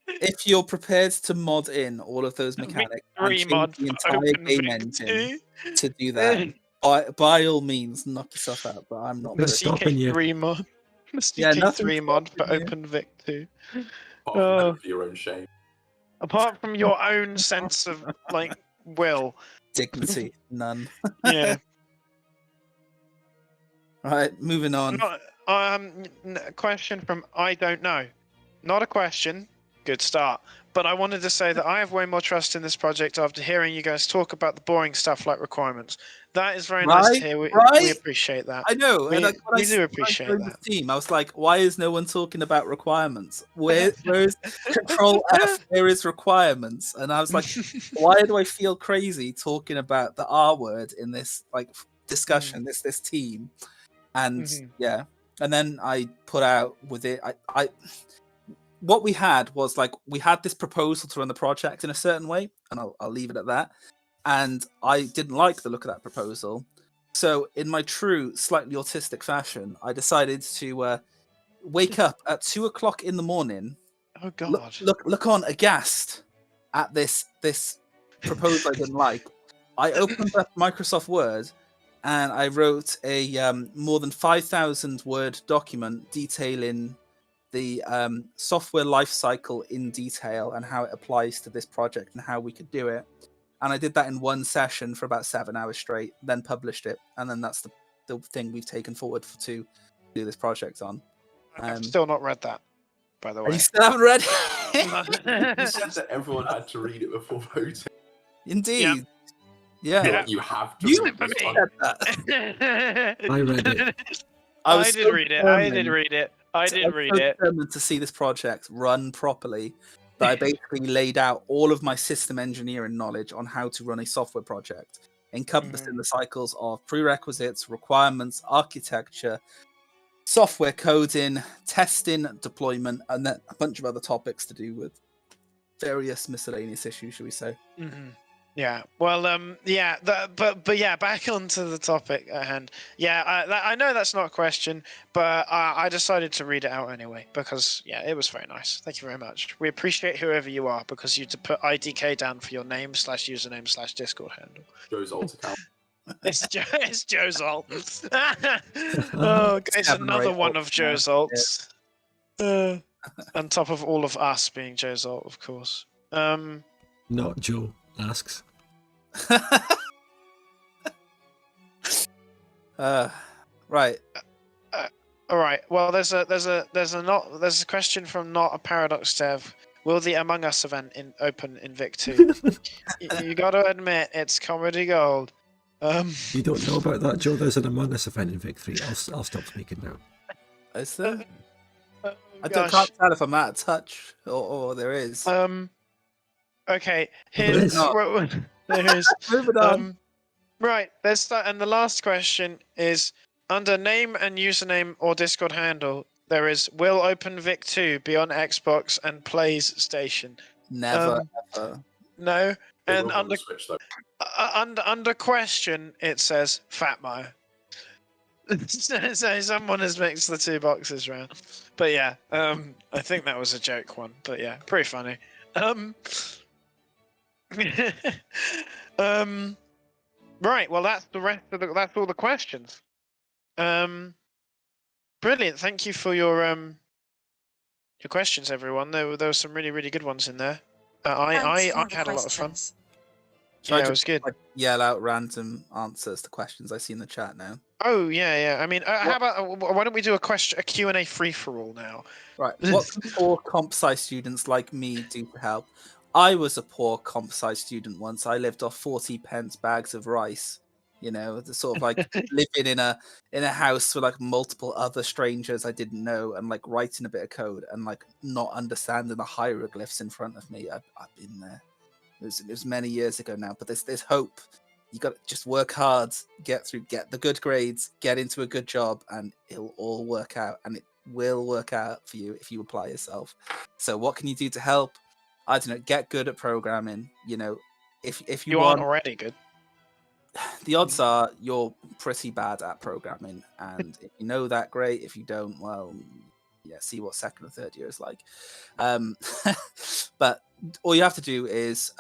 If you're prepared to mod in all of those mechanics and change the entire game engine to do that, by all means, knock yourself out. But I'm not
stopping you.
Mod. CK3 mod for OpenVic2.
Apart from your own shame.
Apart from your own sense of will.
Dignity, none.
Yeah.
Right, moving on.
A question from I don't know. Not a question. Good start. But I wanted to say that I have way more trust in this project after hearing you guys talk about the boring stuff like requirements. That is very nice to hear. We appreciate that.
I know.
We do appreciate that.
Team, I was like, why is no one talking about requirements? Where's Control F? There is requirements, and I was like, why do I feel crazy talking about the R word in this discussion? This team, and and then I put out with it. What we had was we had this proposal to run the project in a certain way, and I'll leave it at that. And I didn't like the look of that proposal. So in my true, slightly autistic fashion, I decided to wake up at 2:00 in the morning.
Oh God!
Look on aghast at this proposal I didn't like. I opened up Microsoft Word and I wrote a more than 5,000 word document detailing the software lifecycle in detail and how it applies to this project and how we could do it. And I did that in one session for about 7 hours straight, then published it. And then that's the thing we've taken forward to do this project on.
I've still not read that, by the way.
You still haven't read it?
You said that everyone had to read it before voting.
Indeed. Yeah.
You have to
read
that.
I read it.
I did read it. I did read it.
Determined to see this project run properly, that I basically laid out all of my system engineering knowledge on how to run a software project, encompassing the cycles of prerequisites, requirements, architecture, software coding, testing, deployment, and then a bunch of other topics to do with various miscellaneous issues, shall we say.
Yeah, well, but back onto the topic at hand. Yeah, I know that's not a question, but I decided to read it out anyway because, it was very nice. Thank you very much. We appreciate whoever you are because you put IDK down for your name /username /Discord handle.
Joe's alt account.
It's Joe's alt. Oh, it's
7 or
another
8
one
alts
of Joe's alts. On top of all of us being Joe's alt, of course.
Not Joe asks.
Right.
All right. Well, there's a question from not a paradox dev. Will the Among Us event open in Vic 2? You got to admit it's comedy gold.
You don't know about that, Joe? There's an Among Us event in Vic 3. I'll stop speaking now.
Is there?
Oh,
I
gosh.
can't tell if I'm out of touch or there is.
Okay.
There
Here's
is.
there is.
Moving on.
Right. Let's start. And the last question is under name and username or Discord handle. There is will OpenVic2 be on Xbox and PlayStation?
Never, ever.
No.
It
And
will on the Switch, though.
under question it says Fatmo. So someone has mixed the two boxes round. But yeah, I think that was a joke one. But yeah, pretty funny. Right. Well, that's the rest of that's all the questions. Brilliant. Thank you for your questions, everyone. There were some really good ones in there. I had a lot of fun.
Should
Yeah,
I
it was good.
like, yell out random answers to questions I see in the chat now?
Oh yeah. I mean, how about why don't we do a Q&A free for all now?
Right. What can poor comp sci students like me do to help? I was a poor comp sci student once. I lived off 40 pence bags of rice. You know, the sort of like living in a house with like multiple other strangers I didn't know, and like writing a bit of code and like not understanding the hieroglyphs in front of me. I've been there. It was many years ago now, but there's hope. You got to just work hard, get the good grades, get into a good job, and it'll all work out. And it will work out for you if you apply yourself. So what can you do to help? I don't know. Get good at programming. You know, if you
aren't already good,
the odds are you're pretty bad at programming. And if you know that, great. If you don't, well, yeah, see what second or third year is like. But all you have to do is,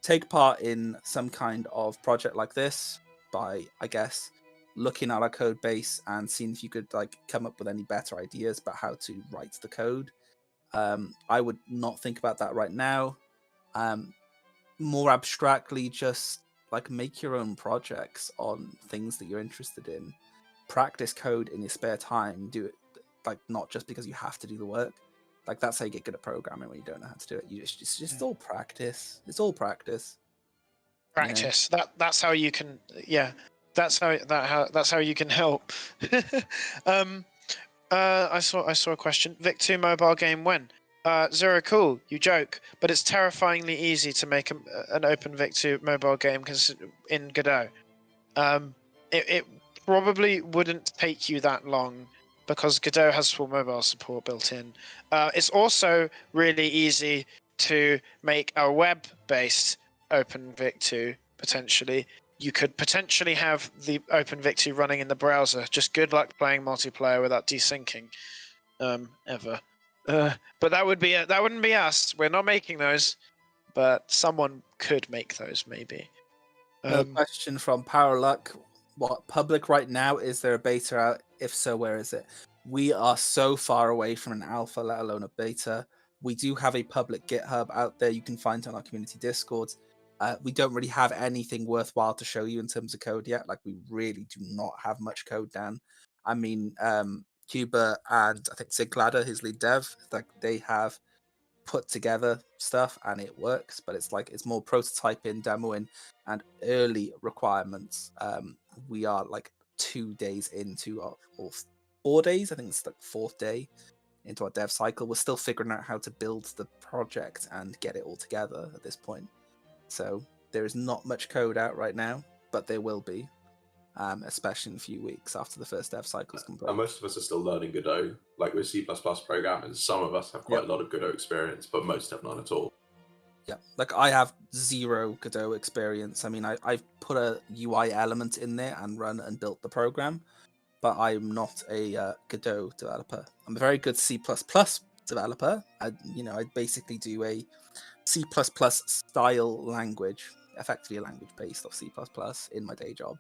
take part in some kind of project like this by, I guess, looking at our code base and seeing if you could like come up with any better ideas about how to write the code. I would not think about that right now. More abstractly, just like make your own projects on things that you're interested in. Practice code in your spare time. Do it like not just because you have to do the work. Like that's how you get good at programming when you don't know how to do it. It's just all practice. It's all practice.
Practice. You know? That's how you can. Yeah, that's how you can help. I saw a question. Vic2 mobile game when? Zero cool. You joke, but it's terrifyingly easy to make an OpenVic2 mobile game in Godot. It probably wouldn't take you that long, because Godot has full mobile support built in. It's also really easy to make a web-based OpenVic2, potentially. You could potentially have the OpenVic2 running in the browser. Just good luck playing multiplayer without desyncing, ever. But that wouldn't be us. We're not making those, but someone could make those, maybe.
A question from Powerluck. What public right now? Is there a beta out? If so, where is it? We are so far away from an alpha, let alone a beta. We do have a public GitHub out there you can find on our community Discord. We don't really have anything worthwhile to show you in terms of code yet. Like, we really do not have much code down. I mean, Hubert and I think Sigladder, his lead dev, like they have put together stuff and it works, but it's more prototyping, demoing, and early requirements. We are like 2 days into or 4 days, I think it's like 4th day into our dev cycle. We're still figuring out how to build the project and get it all together at this point. So there is not much code out right now, but there will be, especially in a few weeks after the first dev cycle is complete.
And most of us are still learning Godot. Like with C++ programming, some of us have quite a lot of Godot experience, but most have none at all.
Yeah, like I have 0 Godot experience. I mean, I've put a UI element in there and run and built the program, but I'm not a Godot developer. I'm a very good C++ developer. I basically do a C++ style language, effectively a language based off C++ in my day job.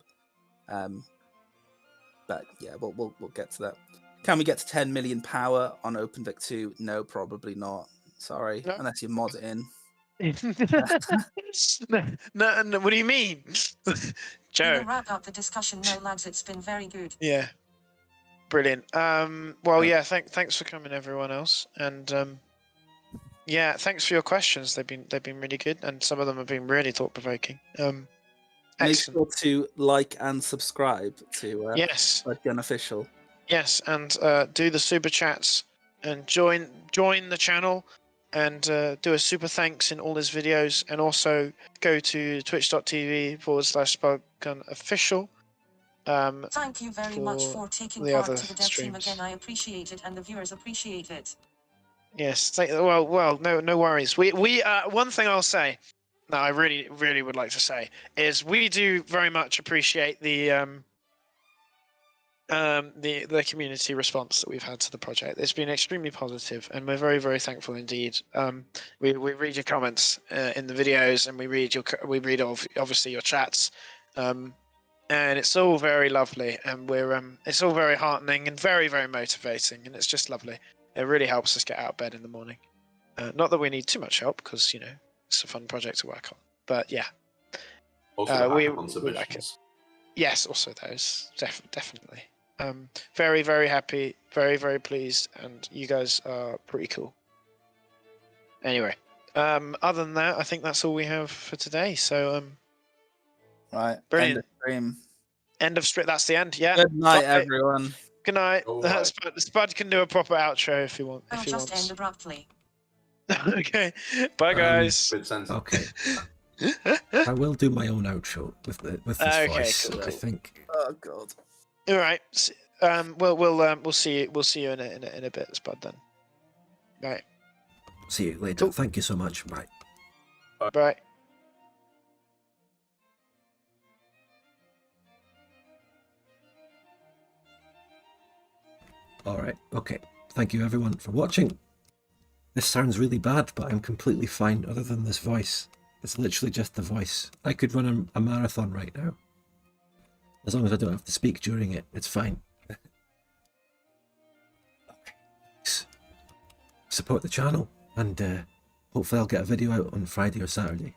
But yeah, we'll get to that. Can we get to 10 million power on OpenVic2? No, probably not. Sorry,
No.
unless you mod it in.
No, what do you mean? Joe.
We'll wrap up the discussion now, lads. It's been very good.
Yeah. Brilliant. Well, yeah. Thanks for coming, everyone else, and yeah, thanks for your questions. They've been really good, and some of them have been really thought provoking.
Make sure to like and subscribe to
yes,
Unofficial.
yes, and do the super chats and join the channel, and do a super thanks in all his videos, and also go to twitch.tv/SpudGunOfficial.
Thank you very much for taking
the
part
other
to the dev stream
streams.
again. I appreciate it, and the viewers appreciate it.
Yes. Well. No worries. We one thing I'll say that I really would like to say is we do very much appreciate the community response that we've had to the project. It's been extremely positive, and we're very thankful indeed. We read your comments in the videos, and we read obviously your chats, and it's all very lovely, and it's all very heartening and very motivating, and it's just lovely. It really helps us get out of bed in the morning. Not that we need too much help, because it's a fun project to work on. But yeah,
Also, the
we
hackathon submissions.
like it. Yes, also those definitely. Very happy, very pleased, and you guys are pretty cool. Anyway, other than that, I think that's all we have for today. So
Right,
brilliant.
end of stream.
End of stream. That's the end. Yeah.
Good night,
Bye.
everyone.
Good night.
All right.
Spud can do a proper outro if you want.
I'll
If he
just
wants.
end abruptly.
Okay. Bye, guys.
Good sentence.
Okay. I will do my own outro with this
Okay,
voice.
cool.
I think.
Oh god.
All right. We'll see you in a bit, Spud. Then. Right.
See you later.
Cool.
Thank you so much. Bye.
Bye.
All right. Okay. Thank you everyone for watching. This sounds really bad, but I'm completely fine other than this voice. It's literally just the voice. I could run a marathon right now. As long as I don't have to speak during it, it's fine. Okay. Support the channel, and hopefully I'll get a video out on Friday or Saturday.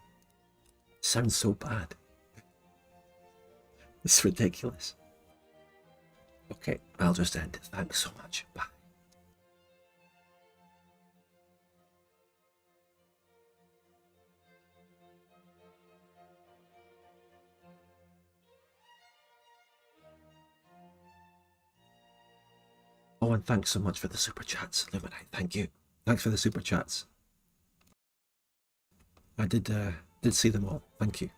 Sounds so bad. It's ridiculous. Okay, I'll just end it. Thanks so much. Bye. Oh, and thanks so much for the super chats, Luminite. Thank you. Thanks for the super chats. I did see them all. Thank you.